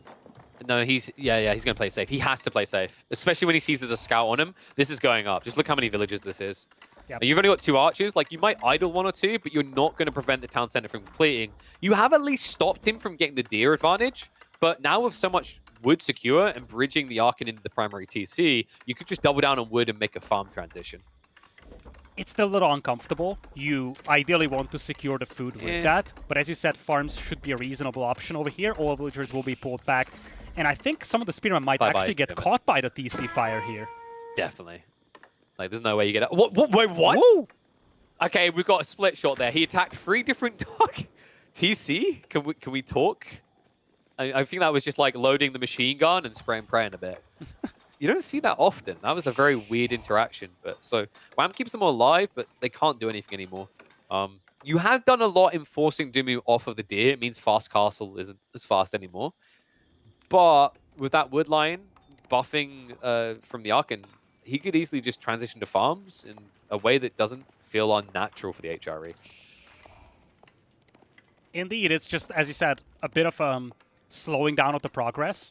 Speaker 2: No, he's going to play safe. He has to play safe, especially when he sees there's a scout on him. This is going up. Just look how many villages this is.
Speaker 1: Yep.
Speaker 2: You've only got 2 archers. Like, you might idle 1 or 2, but you're not going to prevent the town center from completing. You have at least stopped him from getting the deer advantage, but now with so much wood secure and bridging the Archon into the primary TC, you could just double down on wood and make a farm transition.
Speaker 1: It's still a little uncomfortable. You ideally want to secure the food with that, but as you said, farms should be a reasonable option over here. All villagers will be pulled back, and I think some of the spearmen might actually get caught by the TC fire here.
Speaker 2: Definitely. Like, there's no way you get it. What? Wait, what?
Speaker 1: Whoa!
Speaker 2: Okay, we've got a split shot there. He attacked 3 different TC? Can we talk? I think that was just like loading the machine gun and spraying praying a bit. You don't see that often. That was a very weird interaction. But so Wham keeps them all alive, but they can't do anything anymore. You have done a lot in forcing Dimu off of the deer. It means fast castle isn't as fast anymore. But with that wood line buffing from the Archon, he could easily just transition to farms in a way that doesn't feel unnatural for the HRE.
Speaker 1: Indeed, it's just, as you said, a bit of slowing down of the progress.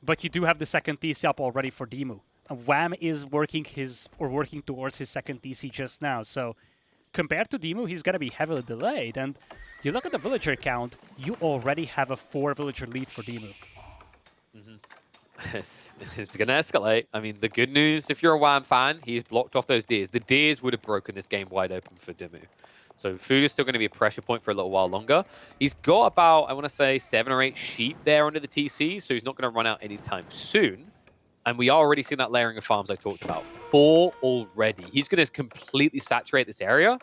Speaker 1: But you do have the second TC up already for Dimu. Wham is working towards his second TC just now. So compared to Dimu, he's going to be heavily delayed. And you look at the villager count, you already have a 4 villager lead for Dimu.
Speaker 2: It's going to escalate. I mean, the good news, if you're a Wham fan, he's blocked off those deers. The deers would have broken this game wide open for Dimu. So food is still going to be a pressure point for a little while longer. He's got about, I want to say, 7 or 8 sheep there under the TC, so he's not going to run out anytime soon. And we are already seeing that layering of farms I talked about. 4 already. He's going to completely saturate this area.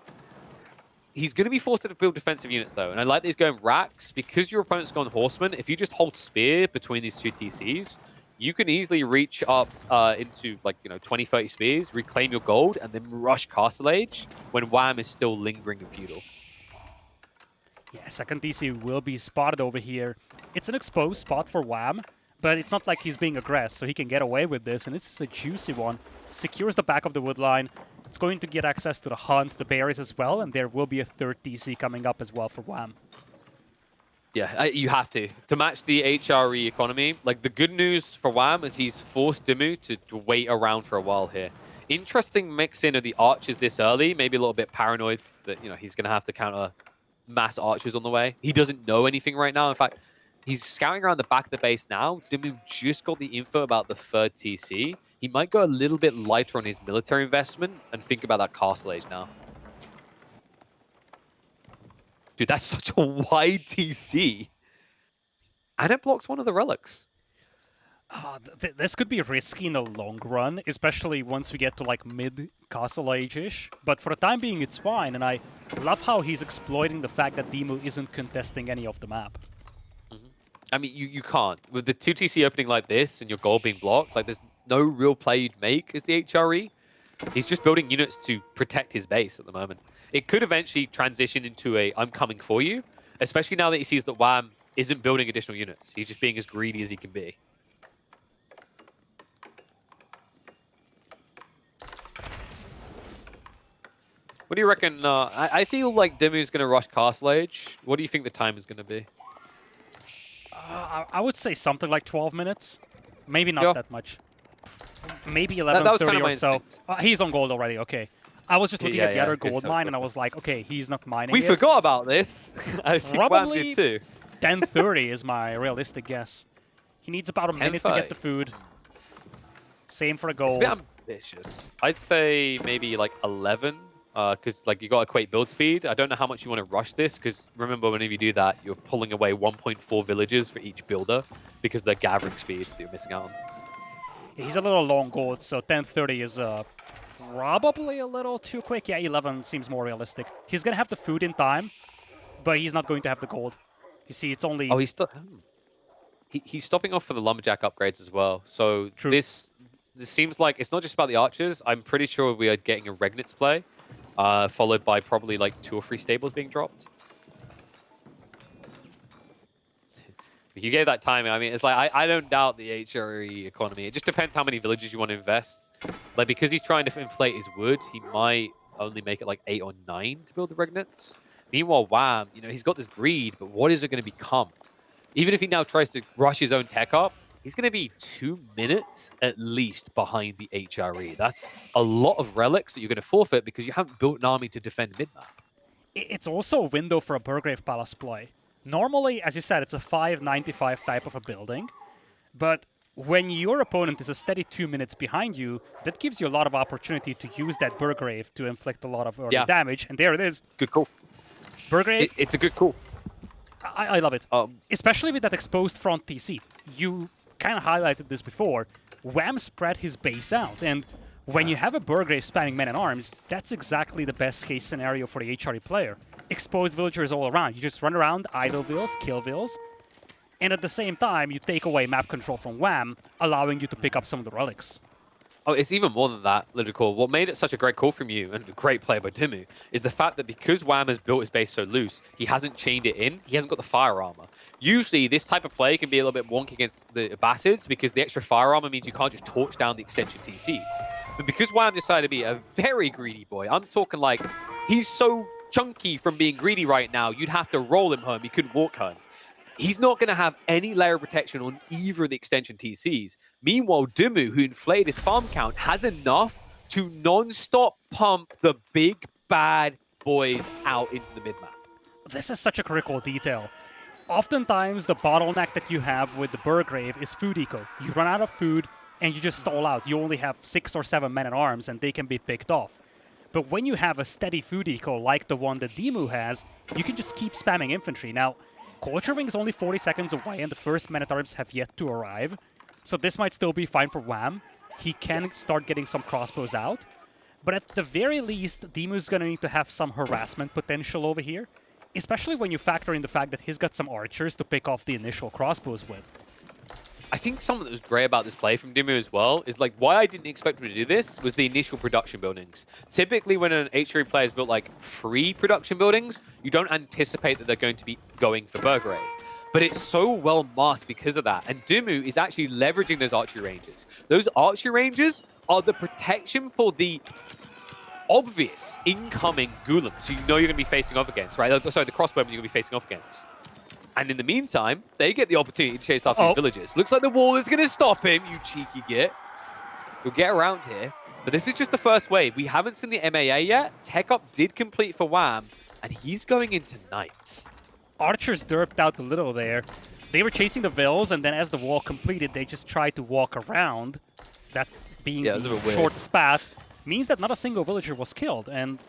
Speaker 2: He's going to be forced to build defensive units, though. And I like that he's going racks. Because your opponent's gone horseman, if you just hold spear between these 2 TCs, you can easily reach up into, like, 20, 30 spears, reclaim your gold, and then rush Castle Age when Wham is still lingering in feudal.
Speaker 1: Yeah, second DC will be spotted over here. It's an exposed spot for Wham, but it's not like he's being aggressed, so he can get away with this, and this is a juicy one. Secures the back of the wood line. It's going to get access to the hunt, the berries as well, and there will be a third DC coming up as well for Wham.
Speaker 2: Yeah, you have to match the HRE economy. Like, the good news for Wham is he's forced Dimu to wait around for a while here. Interesting mix in of the archers this early. Maybe a little bit paranoid that he's going to have to counter mass archers on the way. He doesn't know anything right now. In fact, he's scouting around the back of the base now. Dimu just got the info about the third TC. He might go a little bit lighter on his military investment and think about that Castle Age now. Dude, that's such a wide TC. And it blocks one of the relics.
Speaker 1: This could be risky in the long run, especially once we get to like mid-Castle Age-ish. But for the time being, it's fine, and I love how he's exploiting the fact that Dimu isn't contesting any of the map.
Speaker 2: I mean, you can't. With the 2 TC opening like this and your goal being blocked, like, there's no real play you'd make as the HRE. He's just building units to protect his base at the moment. It could eventually transition into a I'm coming for you, especially now that he sees that Wham isn't building additional units. He's just being as greedy as he can be. What do you reckon? I feel like Dimu's going to rush Castle Age. What do you think the time is going to be?
Speaker 1: I would say something like 12 minutes. Maybe not that much. Maybe 11:30 or so. He's on gold already, okay. I was just looking at the other gold mine, and I was like, okay, he's not mining
Speaker 2: We forgot about this. I think Wham did too.
Speaker 1: 10:30 is my realistic guess. He needs about a minute to get the food. Same for a
Speaker 2: It's a
Speaker 1: gold.
Speaker 2: bit ambitious. I'd say maybe like 11, because like you got to equate build speed. I don't know how much you want to rush this, because remember, whenever you do that, you're pulling away 1.4 villages for each builder because of the gathering speed that you're missing out on.
Speaker 1: He's a little long gold, so 10:30 is probably a little too quick. Yeah, 11 seems more realistic. He's gonna have the food in time, but he's not going to have the gold. You see, it's only...
Speaker 2: Oh, he's stopping off for the lumberjack upgrades as well. So
Speaker 1: True.
Speaker 2: this seems like it's not just about the archers. I'm pretty sure we are getting a Regnitz play, followed by probably like 2 or 3 stables being dropped. If you gave that timing, I mean, it's like I don't doubt the HRE economy. It just depends how many villages you want to invest. Like, because he's trying to inflate his wood, he might only make it like 8 or 9 to build the Regnitz. Meanwhile, Wham, you know, he's got this greed, but what is it going to become? Even if he now tries to rush his own tech up, he's going to be 2 minutes at least behind the HRE. That's a lot of relics that you're going to forfeit because you haven't built an army to defend mid-map.
Speaker 1: It's also a window for a Burgrave Palace play. Normally, as you said, it's a 595 type of a building, but when your opponent is a steady 2 minutes behind you, that gives you a lot of opportunity to use that Burgrave to inflict a lot of early damage, and there it is.
Speaker 2: Good call.
Speaker 1: Burgrave.
Speaker 2: It's a good call.
Speaker 1: I love it. Especially with that exposed front TC. You kind of highlighted this before. Wham spread his base out, and when you have a Burgrave spamming men-at-arms, that's exactly the best case scenario for the HRE player. Exposed villagers all around. You just run around, idle vills, kill vills, and at the same time, you take away map control from Wham, allowing you to pick up some of the relics.
Speaker 2: Oh, it's even more than that, LidaKor. What made it such a great call from you, and a great play by Dimu, is the fact that because Wham has built his base so loose, he hasn't chained it in, he hasn't got the fire armor. Usually, this type of play can be a little bit wonky against the Abbasids, because the extra fire armor means you can't just torch down the extension TCs. But because Wham decided to be a very greedy boy, I'm talking like, he's so chunky from being greedy right now, you'd have to roll him home, you couldn't walk home. He's not going to have any layer of protection on either of the extension TCs. Meanwhile, Dimu, who inflated his farm count, has enough to non-stop pump the big bad boys out into the mid-map.
Speaker 1: This is such a critical detail. Oftentimes, the bottleneck that you have with the Burgrave is food eco. You run out of food, and you just stall out. You only have 6 or 7 men-at-arms, and they can be picked off. But when you have a steady food eco like the one that Dimu has, you can just keep spamming infantry. Now, Culture Wing is only 40 seconds away, and the first men-at-arms have yet to arrive. So this might still be fine for Wham. He can start getting some crossbows out. But at the very least, Dimu's going to need to have some harassment potential over here. Especially when you factor in the fact that he's got some archers to pick off the initial crossbows with.
Speaker 2: I think something that was great about this play from Dimu as well is like why I didn't expect him to do this was the initial production buildings. Typically when an HRE player has built like 3 production buildings, you don't anticipate that they're going to be going for Burgrave. But it's so well masked because of that. And Dimu is actually leveraging those archery ranges. Those archery ranges are the protection for the obvious incoming golems who you know you're going to be facing off against, right? Sorry, the crossbowmen you're going to be facing off against. And in the meantime, they get the opportunity to chase after these villagers. Looks like the wall is going to stop him, you cheeky git. You'll get around here. But this is just the first wave. We haven't seen the MAA yet. Tech up did complete for Wham, and he's going into Knights.
Speaker 1: Archers derped out a little there. They were chasing the vills, and then as the wall completed, they just tried to walk around. That being the shortest path means that not a single villager was killed. And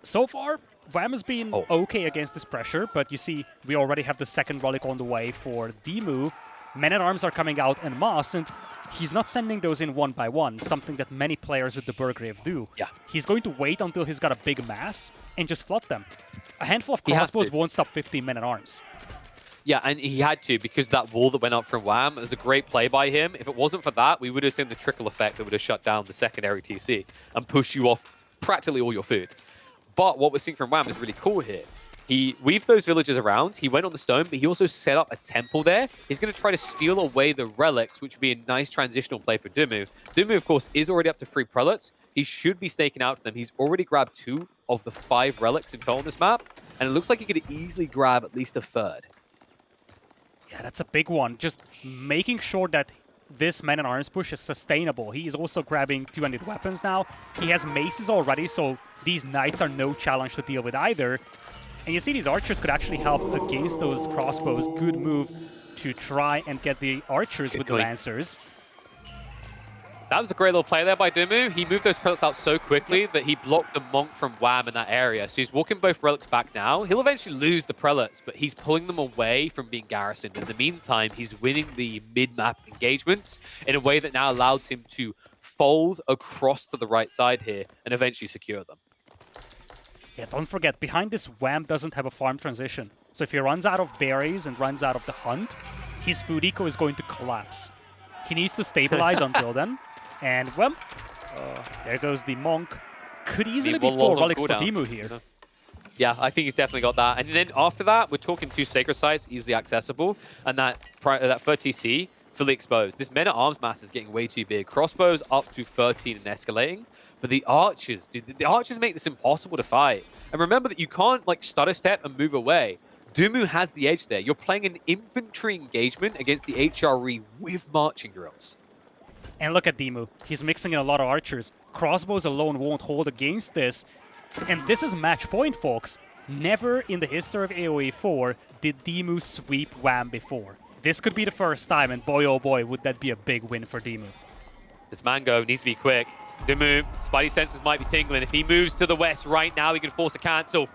Speaker 1: so far, Wham has been okay against this pressure, but you see, we already have the second relic on the way for Dimu. Men-at-arms are coming out en masse, and he's not sending those in one by one, something that many players with the Burgrave do.
Speaker 2: Yeah.
Speaker 1: He's going to wait until he's got a big mass and just flood them. A handful of crossbows won't stop 15 men-at-arms.
Speaker 2: Yeah, and he had to, because that wall that went up from Wham was a great play by him. If it wasn't for that, we would have seen the trickle effect that would have shut down the secondary TC and pushed you off practically all your food. But what we're seeing from Wham is really cool here. He weaved those villagers around, he went on the stone, but he also set up a temple there. He's going to try to steal away the relics, which would be a nice transitional play for Dimu. Dimu, of course, is already up to 3 prelates. He should be snaking out to them. He's already grabbed 2 of the 5 relics in total on this map, and it looks like he could easily grab at least a 3rd.
Speaker 1: Yeah, that's a big one. Just making sure that this man-at-arms push is sustainable. He is also grabbing 200 weapons now. He has maces already, so these knights are no challenge to deal with either. And you see these archers could actually help against those crossbows. Good move to try and get the archers with the lancers.
Speaker 2: That was a great little play there by Dimu. He moved those prelates out so quickly that he blocked the monk from Wham in that area. So he's walking both relics back now. He'll eventually lose the prelates, but he's pulling them away from being garrisoned. In the meantime, he's winning the mid-map engagements in a way that now allows him to fold across to the right side here and eventually secure them.
Speaker 1: Yeah, don't forget, behind this, Wham doesn't have a farm transition. So if he runs out of berries and runs out of the hunt, his food eco is going to collapse. He needs to stabilize until then. And, well, there goes the monk. Could easily be 4 relics for Dimu here.
Speaker 2: Yeah, I think he's definitely got that. And then after that, we're talking 2 sacred sites, easily accessible. And that for TC, fully exposed. This men-at-arms mass is getting way too big. Crossbows up to 13 and escalating. But the archers, dude, the archers make this impossible to fight. And remember that you can't, like, stutter step and move away. Dimu has the edge there. You're playing an infantry engagement against the HRE with marching drills.
Speaker 1: And look at Dimu. He's mixing in a lot of archers. Crossbows alone won't hold against this. And this is match point, folks. Never in the history of AoE 4 did Dimu sweep Wham before. This could be the first time, and boy oh boy, would that be a big win for Dimu.
Speaker 2: This Mango needs to be quick. Dimu, Spidey senses might be tingling. If he moves to the west right now, he can force a cancel.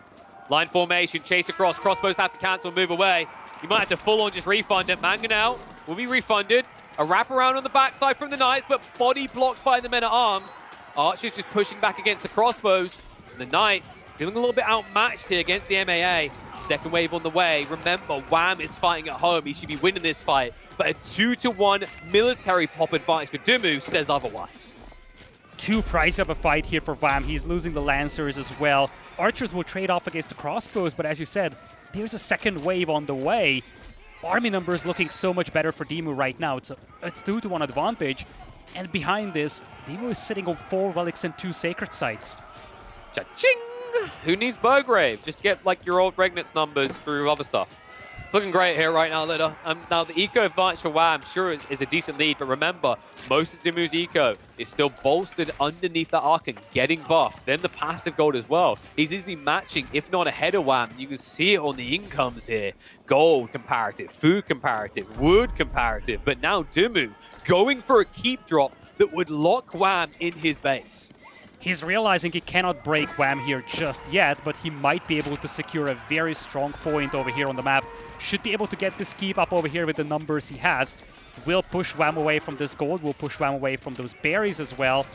Speaker 2: Line formation, chase across. Crossbows have to cancel, move away. You might have to full-on just refund it. Mango now will be refunded. A wraparound on the backside from the Knights, but body blocked by the men-at-arms. Archers just pushing back against the crossbows. The Knights feeling a little bit outmatched here against the MAA. Second wave on the way. Remember, Wham is fighting at home. He should be winning this fight. But a 2-to-1 military pop advantage for Dimu says otherwise.
Speaker 1: Too pricey of a fight here for Wham. He's losing the Lancers as well. Archers will trade off against the crossbows, but as you said, there's a second wave on the way. Army numbers looking so much better for Dimu right now. It's a 2-to-1 advantage. And behind this, Dimu is sitting on 4 relics and 2 sacred sites.
Speaker 2: Cha-ching! Who needs Burgrave? Just get like your old Regnitz numbers through other stuff. It's looking great here right now, Lida. Now the eco advantage for Wham sure is a decent lead, but remember, most of Dimu's eco is still bolstered underneath that Archon, getting buffed. Then the passive gold as well. He's easily matching, if not ahead of Wham. You can see it on the incomes here. Gold comparative, food comparative, wood comparative. But now Dimu going for a keep drop that would lock Wham in his base.
Speaker 1: He's realizing he cannot break Wham here just yet, but he might be able to secure a very strong point over here on the map. Should be able to get this keep up over here with the numbers he has. Will push Wham away from this gold, will push Wham away from those berries as well.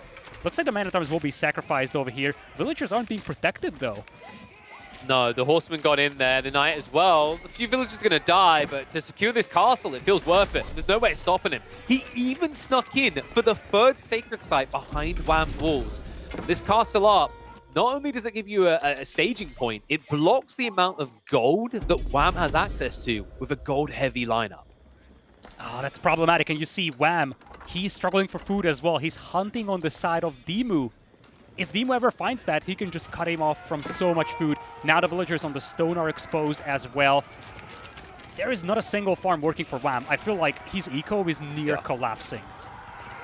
Speaker 1: Looks like the man-at-arms will be sacrificed over here. Villagers aren't being protected though.
Speaker 2: No, the horseman got in there, the knight as well. A few villagers are going to die, but to secure this castle, it feels worth it. There's no way of stopping him. He even snuck in for the 3rd sacred site behind Wham's walls. This castle up, not only does it give you a staging point, it blocks the amount of gold that Wham has access to with a gold-heavy lineup.
Speaker 1: Oh, that's problematic. And you see Wham, he's struggling for food as well. He's hunting on the side of Dimu. If Dimu ever finds that, he can just cut him off from so much food. Now the villagers on the stone are exposed as well. There is not a single farm working for Wham. I feel like his eco is near collapsing.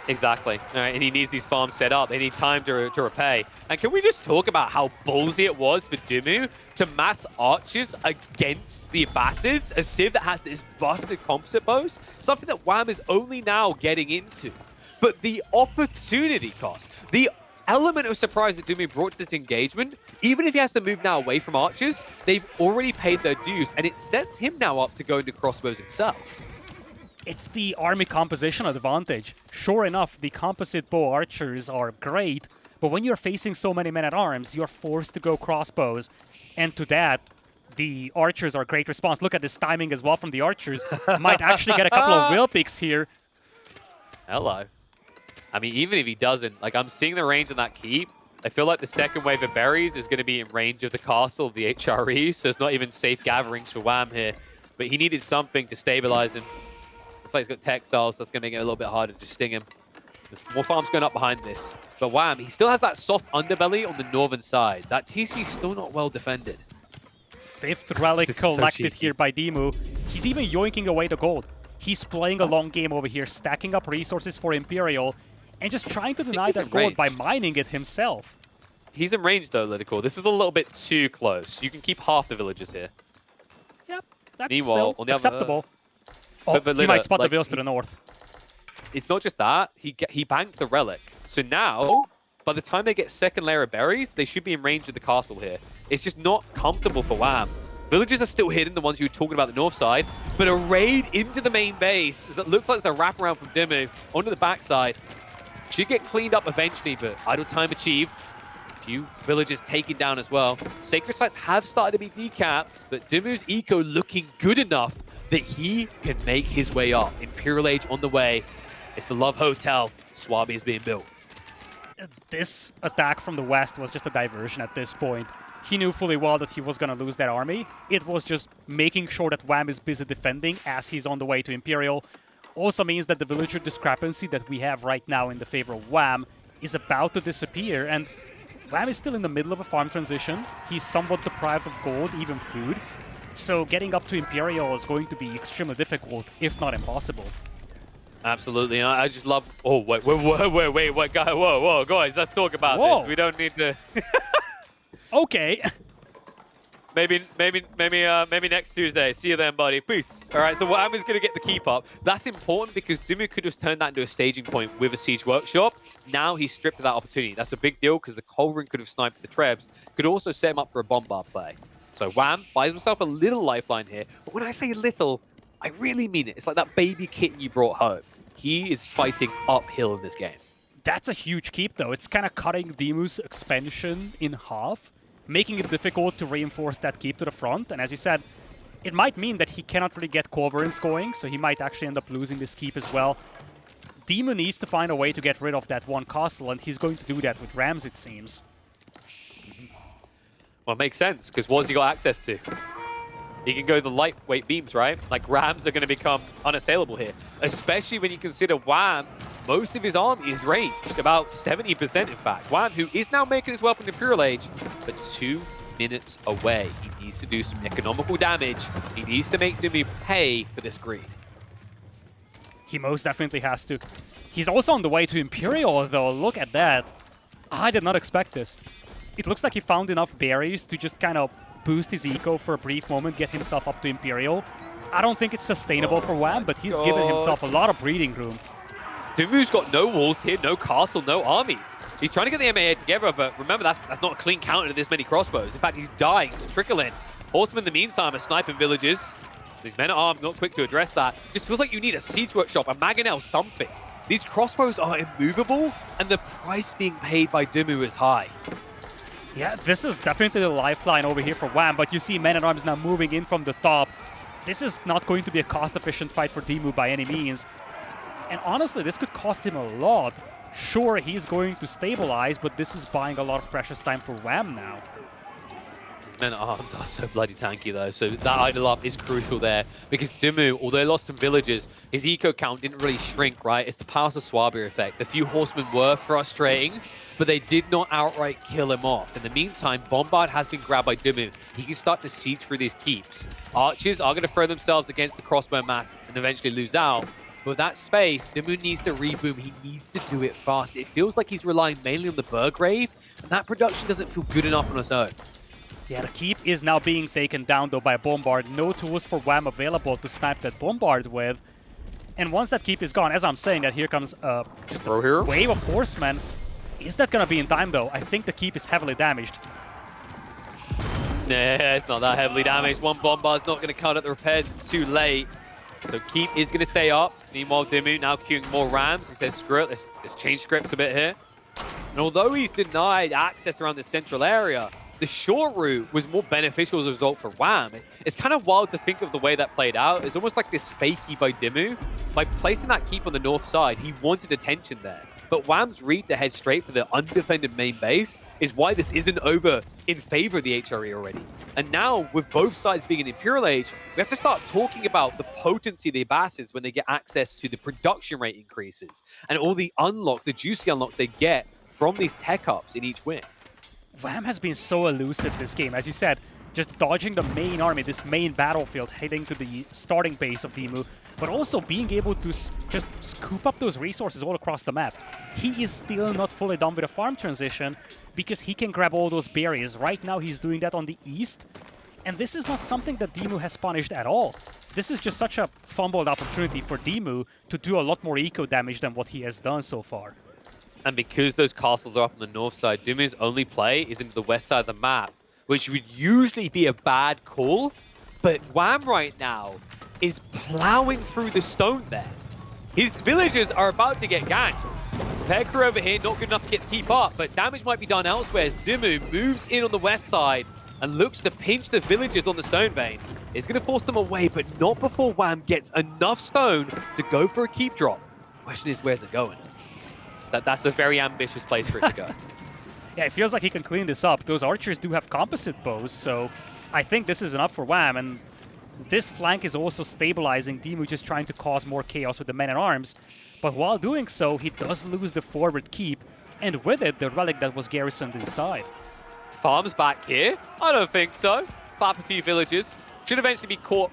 Speaker 2: Exactly. All right, and he needs these farms set up. They need time to repay. And can we just talk about how ballsy it was for Dimu to mass archers against the Abbasids? A civ that has this busted composite bows? Something that Wham is only now getting into. But the opportunity cost, the element of surprise that Dimu brought to this engagement, even if he has to move now away from archers, they've already paid their dues, and it sets him now up to go into crossbows himself.
Speaker 1: It's the army composition advantage. Sure enough, the composite bow archers are great, but when you're facing so many men-at-arms, you're forced to go crossbows. And to that, the archers are a great response. Look at this timing as well from the archers. Might actually get a couple of will picks here.
Speaker 2: Hello. I mean, even if he doesn't, like, I'm seeing the range on that keep. I feel like the second wave of berries is going to be in range of the castle of the HRE, so it's not even safe gatherings for Wham here. But he needed something to stabilize him. Looks like he's got textiles, so that's going to make it a little bit harder to sting him. There's more farms going up behind this. But Wham, he still has that soft underbelly on the northern side. That TC is still not well defended.
Speaker 1: 5th relic collected here by Dimu. He's even yoinking away the gold. He's playing a long game over here, stacking up resources for Imperial, and just trying to deny that gold by mining it himself.
Speaker 2: He's in range though, LidaKor. This is a little bit too close. You can keep half the villagers here.
Speaker 1: Yep, that's
Speaker 2: Meanwhile,
Speaker 1: still
Speaker 2: on the
Speaker 1: acceptable. Oh,
Speaker 2: but
Speaker 1: he
Speaker 2: Lida,
Speaker 1: might spot the
Speaker 2: like,
Speaker 1: vills to the north.
Speaker 2: It's not just that. He banked the relic. So now, by the time they get second layer of berries, they should be in range of the castle here. It's just not comfortable for Wham. Villagers are still hidden, the ones you were talking about the north side, but a raid into the main base, as it looks like it's a wraparound from Dimu onto the backside. Should get cleaned up eventually, but idle time achieved. Few villagers taken down as well. Sacred sites have started to be decapped, but Dimu's eco looking good enough that he can make his way up. Imperial Age on the way. It's the Love Hotel. Swabi is being built.
Speaker 1: This attack from the west was just a diversion at this point. He knew fully well that he was going to lose that army. It was just making sure that Wham is busy defending as he's on the way to Imperial. Also means that the villager discrepancy that we have right now in the favor of Wham is about to disappear, and Wham is still in the middle of a farm transition. He's somewhat deprived of gold, even food. So getting up to Imperial is going to be extremely difficult, if not impossible.
Speaker 2: Absolutely. I just love... Oh, wait, guys, whoa, guys, let's talk about this. We don't need to...
Speaker 1: Okay.
Speaker 2: Maybe next Tuesday. See you then, buddy. Peace. All right, so Wham is going to get the keep up. That's important because Dimu could have turned that into a staging point with a siege workshop. Now he's stripped of that opportunity. That's a big deal because the Culverin could have sniped the Trebs. Could also set him up for a bombard play. So Wham buys himself a little lifeline here. But when I say little, I really mean it. It's like that baby kitten you brought home. He is fighting uphill in this game.
Speaker 1: That's a huge keep, though. It's kind of cutting Dimu's expansion in half, making it difficult to reinforce that keep to the front. And as you said, it might mean that he cannot really get Culverins going, so he might actually end up losing this keep as well. Dimu needs to find a way to get rid of that one castle, and he's going to do that with Rams, it seems.
Speaker 2: Well, it makes sense, because what's he got access to? He can go the lightweight beams, right? Like, Rams are going to become unassailable here, especially when you consider Wham, most of his army is ranged, about 70% in fact. Wham, who is now making his way up in Imperial Age, but 2 minutes away. He needs to do some economical damage. He needs to make Dimu pay for this greed.
Speaker 1: He most definitely has to. He's also on the way to Imperial, though. Look at that. I did not expect this. It looks like he found enough berries to just kind of boost his eco for a brief moment, get himself up to Imperial. I don't think it's sustainable for Wham, but he's given himself a lot of breathing room.
Speaker 2: Dimu's got no walls here, no castle, no army. He's trying to get the MAA together, but remember, that's not a clean counter to this many crossbows. In fact, he's dying, he's trickling. Horsemen, in the meantime, are sniping villages. These men-at-arms not quick to address that. Just feels like you need a siege workshop, a mangonel, something. These crossbows are immovable, and the price being paid by Dimu is high.
Speaker 1: Yeah, this is definitely the lifeline over here for Wham, but you see Men-at-Arms now moving in from the top. This is not going to be a cost-efficient fight for Dimu by any means. And honestly, this could cost him a lot. Sure, he's going to stabilize, but this is buying a lot of precious time for Wham now.
Speaker 2: Men-at-arms are so bloody tanky though, so that idle up is crucial there, because Dimu, although he lost some villagers, his eco count didn't really shrink, right? It's the Palace of Swabia effect. The few horsemen were frustrating, but they did not outright kill him off. In the meantime, Bombard has been grabbed by Dimu. He can start to siege through these keeps. Archers are going to throw themselves against the crossbow mass and eventually lose out. But with that space, Dimu needs to reboom. He needs to do it fast. It feels like he's relying mainly on the Burgrave, and that production doesn't feel good enough on its own.
Speaker 1: Yeah, the keep is now being taken down, though, by a Bombard. No tools for Wham available to snipe that Bombard with. And once that keep is gone, as I'm saying, that here comes just a wave of horsemen. Is that going to be in time, though? I think the keep is heavily damaged.
Speaker 2: Nah, it's not that heavily damaged. One Bombard's not going to cut at the repairs. It's too late. So keep is going to stay up. Meanwhile, Dimu now queuing more Rams. He says, screw it, let's change scripts a bit here. And although he's denied access around the central area, the short route was more beneficial as a result for Wham. It's kind of wild to think of the way that played out. It's almost like this fakey by Dimu. By placing that keep on the north side, he wanted attention there. But Wham's read to head straight for the undefended main base is why this isn't over in favor of the HRE already. And now, with both sides being in Imperial Age, we have to start talking about the potency of the Abbasids when they get access to the production rate increases and all the unlocks, the juicy unlocks they get from these tech ups in each win.
Speaker 1: Wham has been so elusive this game. As you said, just dodging the main army, this main battlefield, heading to the starting base of Dimu, but also being able to just scoop up those resources all across the map. He is still not fully done with a farm transition because he can grab all those berries. Right now he's doing that on the east, and this is not something that Dimu has punished at all. This is just such a fumbled opportunity for Dimu to do a lot more eco damage than what he has done so far.
Speaker 2: And because those castles are up on the north side, Dimu's only play is into the west side of the map, which would usually be a bad call. But Wham right now is plowing through the stone there. His villagers are about to get ganked. Pekka over here, not good enough to keep up, but damage might be done elsewhere as Dimu moves in on the west side and looks to pinch the villagers on the stone vein. It's going to force them away, but not before Wham gets enough stone to go for a keep drop. Question is, where's it going? That's a very ambitious place for it to go.
Speaker 1: Yeah, it feels like he can clean this up. Those archers do have composite bows, so I think this is enough for Wham. And this flank is also stabilizing. Dimu just trying to cause more chaos with the men-at-arms. But while doing so, he does lose the forward keep, and with it, the relic that was garrisoned inside.
Speaker 2: Farms back here? I don't think so. Clap a few villagers. Should eventually be caught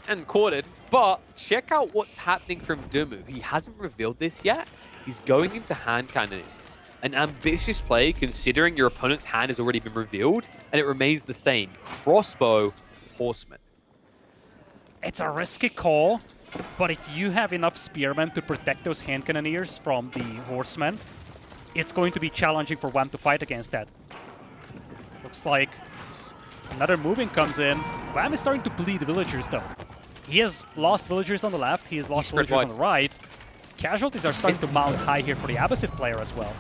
Speaker 2: and quartered. But check out what's happening from Dimu. He hasn't revealed this yet. He's going into hand cannons. An ambitious play considering your opponent's hand has already been revealed, and it remains the same. Crossbow, horseman.
Speaker 1: It's a risky call, but if you have enough spearmen to protect those hand cannoneers from the horsemen, it's going to be challenging for Wham to fight against that. Looks like another moving comes in. Wham is starting to bleed villagers though. He has lost villagers on the left, he has lost villagers on the right. Casualties are starting to mount high here for the Abbasid player as well.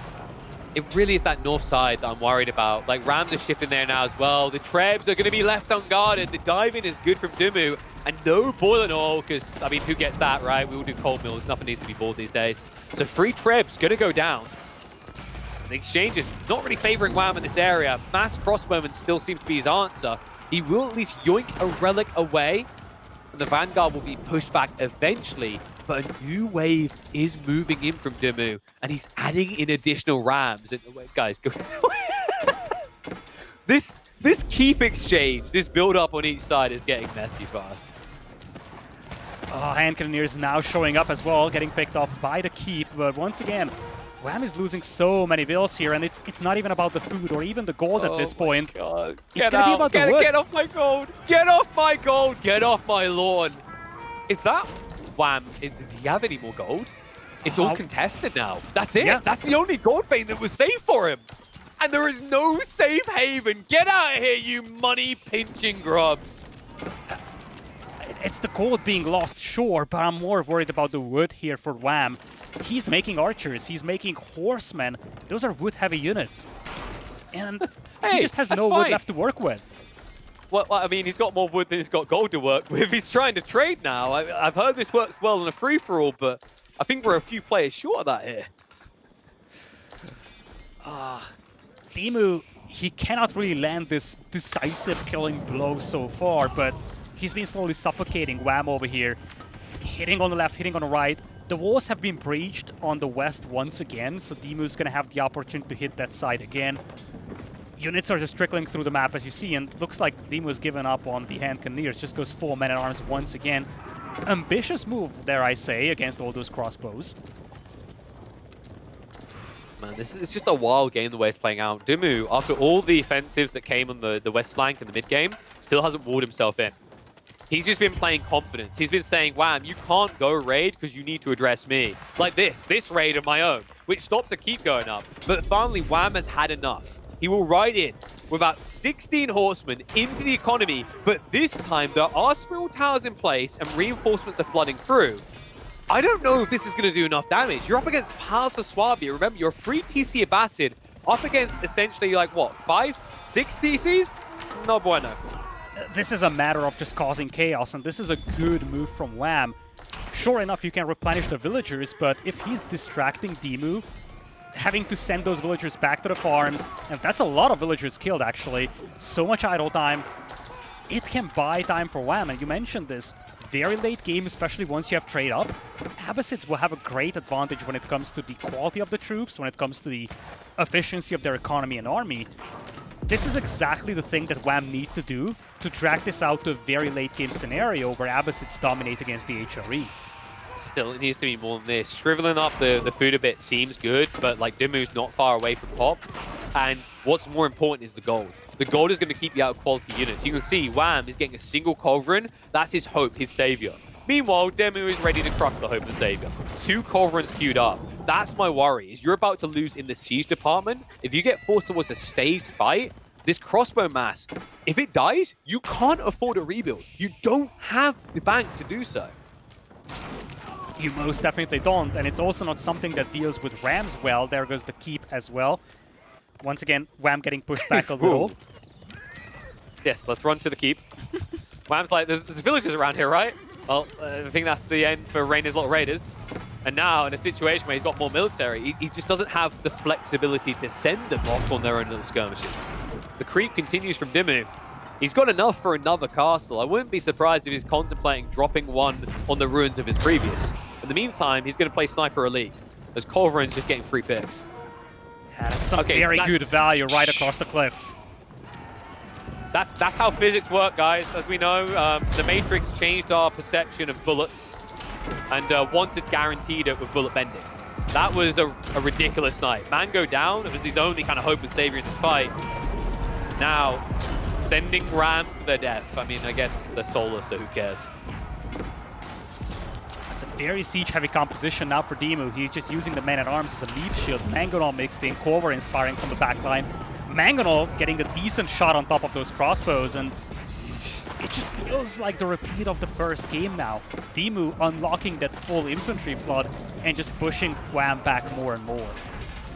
Speaker 2: It really is that north side that I'm worried about. Like, Rams are shifting there now as well. The Trebs are going to be left unguarded. The dive-in is good from Dimu. And no boiling oil, because, I mean, who gets that, right? We all do cold mills. Nothing needs to be boiled these days. So 3 Trebs going to go down. The exchange is not really favoring Wham in this area. Mass crossbowman still seems to be his answer. He will at least yoink a relic away. And the Vanguard will be pushed back eventually. But a new wave is moving in from Dimu, and he's adding in additional Rams. And, guys, go. This keep exchange, this build-up on each side is getting messy fast.
Speaker 1: Oh, hand cannoneers now showing up as well, getting picked off by the keep. But once again, Wham is losing so many vills here, and it's not even about the food or even the gold at this point.
Speaker 2: God.
Speaker 1: It's going to be about the wood.
Speaker 2: Get off my gold! Get off my gold! Get off my lawn! Is that Wham? Does he have any more gold? It's all contested now. That's it. Yeah. That's the only gold vein that was safe for him. And there is no safe haven. Get out of here, you money-pinching grubs.
Speaker 1: It's the gold being lost, sure, but I'm more worried about the wood here for Wham. He's making archers. He's making horsemen. Those are wood-heavy units. And he just has no wood left to work with.
Speaker 2: Well, I mean, he's got more wood than he's got gold to work with. He's trying to trade now. I've heard this works well in a free-for-all, but I think we're a few players short of that here.
Speaker 1: Dimu, he cannot really land this decisive killing blow so far, but he's been slowly suffocating Wham over here. Hitting on the left, hitting on the right. The walls have been breached on the west once again, so Dimu's going to have the opportunity to hit that side again. Units are just trickling through the map, as you see, and it looks like Dimu's given up on the hand cannoneers. Just goes full men-at-arms once again. Ambitious move, dare I say, against all those crossbows.
Speaker 2: Man, this is just a wild game the way it's playing out. Dimu, after all the offensives that came on the west flank in the mid-game, still hasn't walled himself in. He's just been playing confidence. He's been saying, Wham, you can't go raid because you need to address me. Like this raid of my own, which stops a keep going up. But finally, Wham has had enough. He will ride in with about 16 horsemen into the economy, but this time there are small towers in place and reinforcements are flooding through. I don't know if this is going to do enough damage. You're up against Palace of Swabia. Remember, you're free TC Abbasid up against essentially like, what, 5, 6 TCs? No bueno.
Speaker 1: This is a matter of just causing chaos, and this is a good move from Wham. Sure enough, you can replenish the villagers, but if he's distracting Dimu, having to send those villagers back to the farms, and that's a lot of villagers killed, actually. So much idle time. It can buy time for Wham, and you mentioned this. Very late game, especially once you have trade up, Abbasids will have a great advantage when it comes to the quality of the troops, when it comes to the efficiency of their economy and army. this is exactly the thing that Wham needs to do to drag this out to a very late game scenario where Abbasids dominate against the HRE.
Speaker 2: Still, it needs to be more than this. Shriveling up the food a bit seems good, but like Dimu's not far away from Pop. And what's more important is the gold. The gold is going to keep you out of quality units. You can see Wham is getting a single Culverin. That's his hope, his savior. Meanwhile, DeMu is ready to crush the hope and savior. 2 Culverins queued up. That's my worry, is you're about to lose in the siege department. If you get forced towards a staged fight, this crossbow mass, if it dies, you can't afford a rebuild. You don't have the bank to do so.
Speaker 1: You most definitely don't, and it's also not something that deals with Rams well. There goes the keep as well. Once again, Wham getting pushed back a little.
Speaker 2: Yes, let's run to the keep. Wham's like, there's villagers around here, right? Well, I think that's the end for Raina's little raiders. And now, in a situation where he's got more military, he just doesn't have the flexibility to send them off on their own little skirmishes. The creep continues from Dimu. He's got enough for another castle. I wouldn't be surprised if he's contemplating dropping one on the ruins of his previous. In the meantime, he's going to play Sniper Elite, as Culverin's just getting free picks.
Speaker 1: Yeah, that's some very good value right across the cliff.
Speaker 2: That's how physics work, guys. As we know, the Matrix changed our perception of bullets and wanted guaranteed it with bullet bending. That was a ridiculous night. Mango down. It was his only kind of hope and savior in this fight. Now, sending Rams to their death. I mean, I guess they're soulless, so who cares?
Speaker 1: It's a very siege-heavy composition now for Dimu. He's just using the man-at-arms as a lead shield. Mangonel mixed in. Corvarin's firing from the back line. Mangonel getting a decent shot on top of those crossbows, and it just feels like the repeat of the first game now. Dimu unlocking that full infantry flood and just pushing Wham back more and more.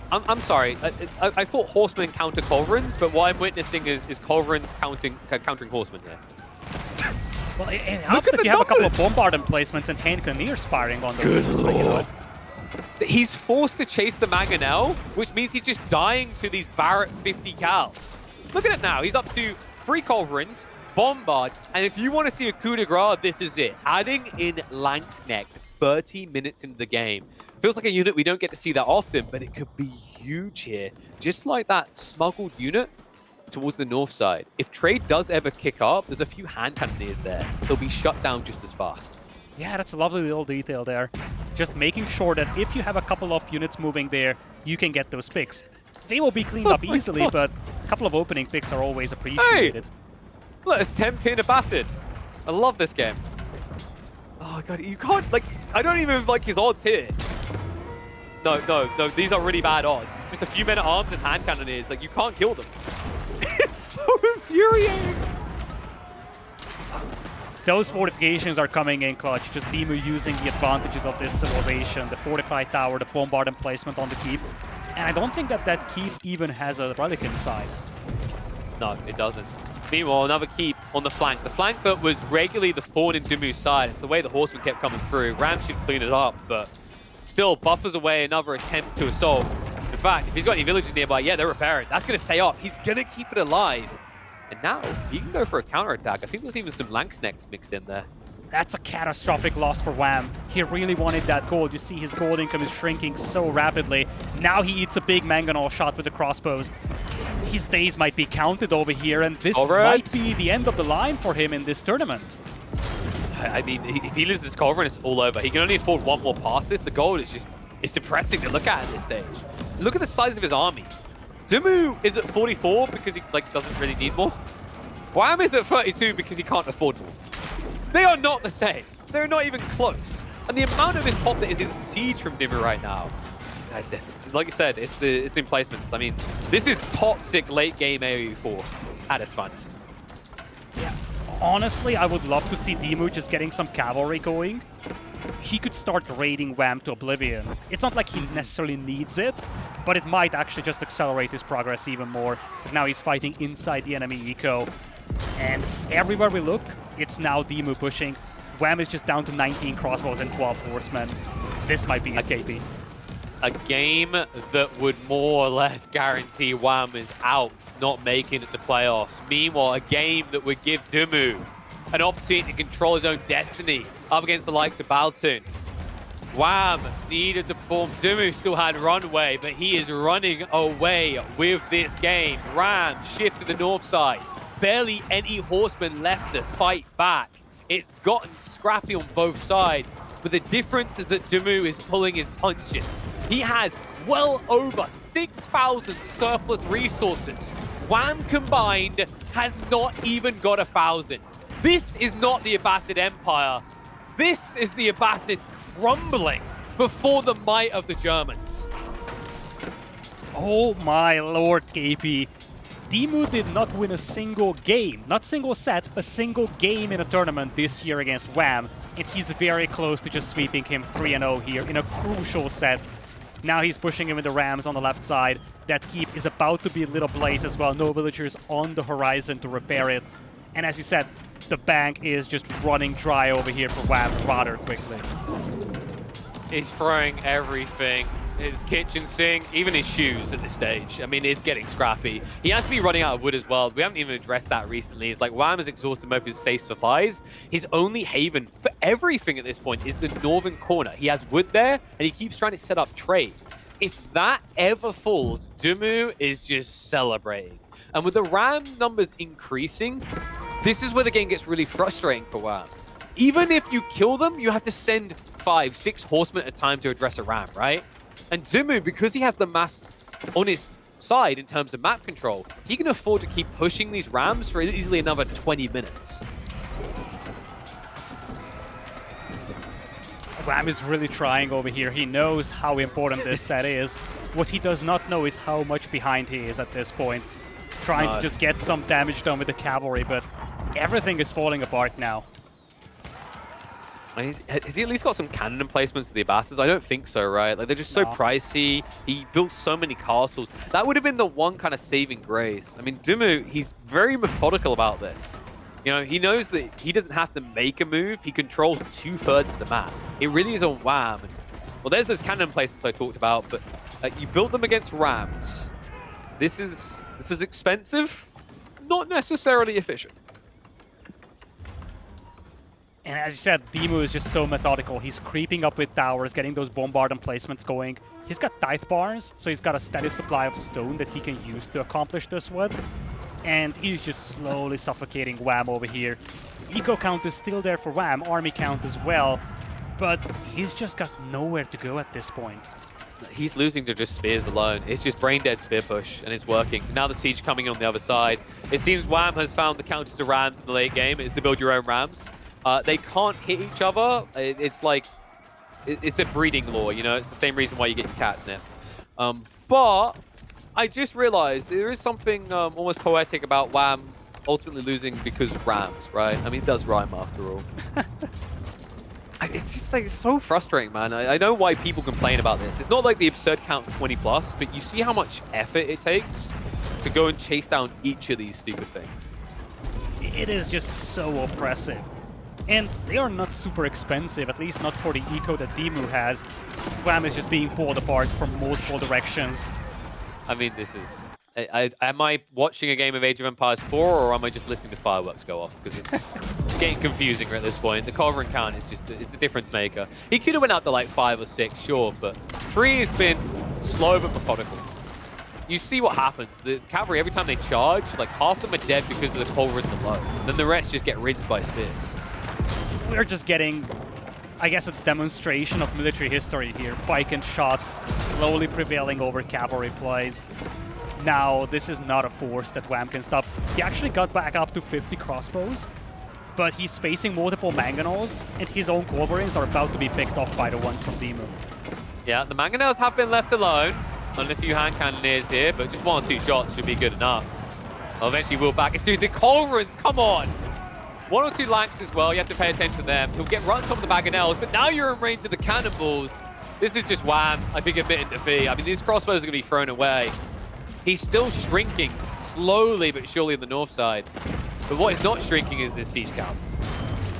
Speaker 2: I'm sorry. I thought Horsemen counter Culverins, but what I'm witnessing is Culverins countering Horsemen here.
Speaker 1: Well, it helps that you have a couple of bombardment placements and hand cannoneers firing on those. You know.
Speaker 2: He's forced to chase the Mangonel, which means he's just dying to these Barrett 50 cals. Look at it now. He's up to 3 Culverins, Bombard, and if you want to see a coup de grace, this is it. Adding in Lanksneck 30 minutes into the game. Feels like a unit we don't get to see that often, but it could be huge here. Just like that smuggled unit towards the north side. If trade does ever kick up, there's a few hand cannoneers there. They'll be shut down just as fast.
Speaker 1: Yeah, that's a lovely little detail there. Just making sure that if you have a couple of units moving there, you can get those picks. They will be cleaned up easily, but a couple of opening picks are always appreciated.
Speaker 2: Hey! Look, it's 10-pin Abbasid. I love this game. Oh god, you can't, like, I don't even like his odds here. No, these are really bad odds. Just a few men at arms and hand cannoneers, like, you can't kill them. It's so infuriating.
Speaker 1: Those fortifications are coming in clutch. Just Dimu using the advantages of this civilization, the fortified tower, the bombardment placement on the keep. And I don't think that that keep even has a relic inside.
Speaker 2: No, it doesn't. Meanwhile, another keep on the flank. The flank that was regularly the thorn in Dimu's side. It's the way the horsemen kept coming through. Ram should clean it up, but still buffers away another attempt to assault. In fact, if he's got any villagers nearby, yeah, they're repairing. That's going to stay up. He's going to keep it alive. And now, he can go for a counterattack. I think there's even some Lanksnecks mixed in there.
Speaker 1: That's a catastrophic loss for Wham. He really wanted that gold. You see his gold income is shrinking so rapidly. Now he eats a big Mangonel shot with the crossbows. His days might be counted over here, and this might be the end of the line for him in this tournament.
Speaker 2: I mean, if he loses this Culverin, it's all over. He can only afford one more past this. The gold is just, it's depressing to look at this stage. Look at the size of his army. Dimu is at 44 because he doesn't really need more. Wham is at 32 because he can't afford more. They are not the same. They're not even close. And the amount of this pop that is in siege from Dimu right now, like you said, it's the emplacements. I mean, this is toxic late game AoE4 at its finest.
Speaker 1: Yeah. Honestly, I would love to see Dimu just getting some cavalry going. He could start raiding Wham to oblivion. It's not like he necessarily needs it, but it might actually just accelerate his progress even more. But now he's fighting inside the enemy eco. And everywhere we look, it's now Dimu pushing. Wham is just down to 19 crossbows and 12 horsemen. This might be a KP.
Speaker 2: A game that would more or less guarantee Wham is out, not making it to playoffs. Meanwhile, a game that would give Dimu an opportunity to control his own destiny up against the likes of Baltoon. Wham needed to perform. Dimu still had runway, but he is running away with this game. Ram shift to the north side. Barely any horsemen left to fight back. It's gotten scrappy on both sides, but the difference is that Dimu is pulling his punches. He has well over 6,000 surplus resources. Wham combined has not even got 1,000. This is not the Abbasid Empire. This is the Abbasid crumbling before the might of the Germans.
Speaker 1: Oh my lord, KP. Dimu did not win a single game, not single set, a single game in a tournament this year against Wham, and he's very close to just sweeping him 3-0 here in a crucial set. Now he's pushing him with the Rams on the left side. That keep is about to be lit ablaze as well. No villagers on the horizon to repair it. And as you said, the bank is just running dry over here for Wham rather quickly.
Speaker 2: He's throwing everything. His kitchen sink, even his shoes at this stage. I mean, it's getting scrappy. He has to be running out of wood as well. We haven't even addressed that recently. It's like Wham has exhausted both his safe supplies. His only haven for everything at this point is the northern corner. He has wood there, and he keeps trying to set up trade. If that ever falls, Dimu is just celebrating. And with the Ram numbers increasing, this is where the game gets really frustrating for Wham. Even if you kill them, you have to send 5, 6 horsemen at a time to address a Ram, right? And Dimu, because he has the mass on his side in terms of map control, he can afford to keep pushing these Rams for easily another 20 minutes.
Speaker 1: Wham is really trying over here. He knows how important this set is. What he does not know is how much behind he is at this point. Trying to just get some damage done with the cavalry, but everything is falling apart now.
Speaker 2: Has he at least got some cannon emplacements to the Abbasids? I don't think so, right? Like, they're just so pricey. He built so many castles. That would have been the one kind of saving grace. I mean, Dimu, he's very methodical about this. You know, he knows that he doesn't have to make a move. He controls 2/3 of the map. It really is on Wham. Well, there's those cannon emplacements I talked about, but you build them against Rams. This is expensive, not necessarily efficient.
Speaker 1: And as you said, Dimu is just so methodical. He's creeping up with towers, getting those bombard emplacements going. He's got tithe bars, so he's got a steady supply of stone that he can use to accomplish this with. And he's just slowly suffocating Wham over here. Eco count is still there for Wham, army count as well, but he's just got nowhere to go at this point.
Speaker 2: He's losing to just spears alone. It's just brain dead spear push, and it's working. Now the siege coming in on the other side. It seems Wham has found the counter to Rams in the late game. It's to build your own Rams. They can't hit each other. It's like, it's a breeding law, you know? It's the same reason why you get your cats nipped. But I just realized there is something almost poetic about Wham ultimately losing because of Rams, right? I mean, it does rhyme after all. It's just like, it's so frustrating, man. I know why people complain about this. It's not like the absurd count of 20+, but you see how much effort it takes to go and chase down each of these stupid things.
Speaker 1: It is just so oppressive. And they are not super expensive, at least not for the eco that Dimu has. Wham is just being pulled apart from multiple directions.
Speaker 2: I mean, this is... am I watching a game of Age of Empires 4, or am I just listening to fireworks go off? Because it's getting confusing at this point. The covering count is just it's the difference maker. He could have went out to like 5 or 6, sure, but 3 has been slow but methodical. You see what happens. The cavalry, every time they charge, like half of them are dead because of the culverins alone. Then the rest just get rinsed by spears.
Speaker 1: We're just getting, I guess, a demonstration of military history here. Pike and shot slowly prevailing over cavalry plays. Now, this is not a force that Wham can stop. He actually got back up to 50 crossbows, but he's facing multiple mangonels, and his own culverins are about to be picked off by the ones from Dimu.
Speaker 2: Yeah, the mangonels have been left alone. And a few hand cannoneers here, but just 1 or 2 shots should be good enough. Eventually we'll back it. Dude, the culverins, come on! 1 or 2 lanks as well, you have to pay attention to them. He'll get right on top of the mangonels, but now you're in range of the cannonballs. This is just Wham, I think, admitting defeat. I mean, these crossbows are going to be thrown away. He's still shrinking, slowly but surely on the north side. But what is not shrinking is this siege count.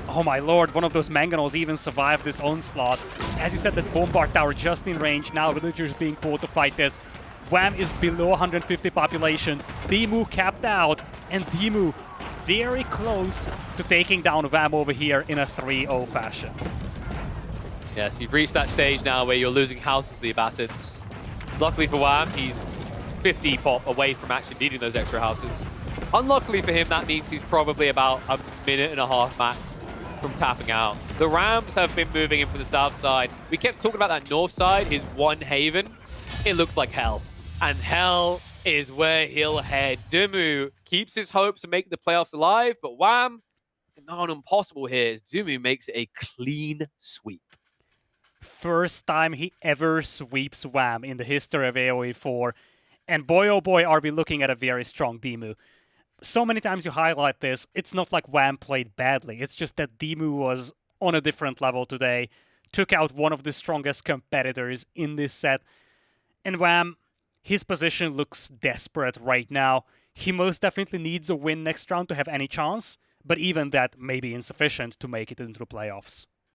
Speaker 1: Oh my lord, one of those mangonels even survived this onslaught. As you said, that bombard tower just in range. Now villagers being pulled to fight this. Wham is below 150 population. Dimu capped out, and Dimu very close to taking down Wham over here in a 3-0 fashion.
Speaker 2: Yes, you've reached that stage now where you're losing houses to the Abbasids. Luckily for Wham, he's 50 pop away from actually needing those extra houses. Unluckily for him, that means he's probably about a minute and a half max from tapping out. The Rams have been moving in from the south side. We kept talking about that north side is one haven. It looks like hell. And hell is where he'll head. Dimu keeps his hopes of making the playoffs alive, but Wham, not impossible here as Dimu makes it a clean sweep.
Speaker 1: First time he ever sweeps Wham in the history of AoE 4. And boy oh boy are we looking at a very strong Dimu. So many times you highlight this, it's not like Wham played badly, it's just that Dimu was on a different level today, took out one of the strongest competitors in this set. And Wham, his position looks desperate right now. He most definitely needs a win next round to have any chance, but even that may be insufficient to make it into the playoffs.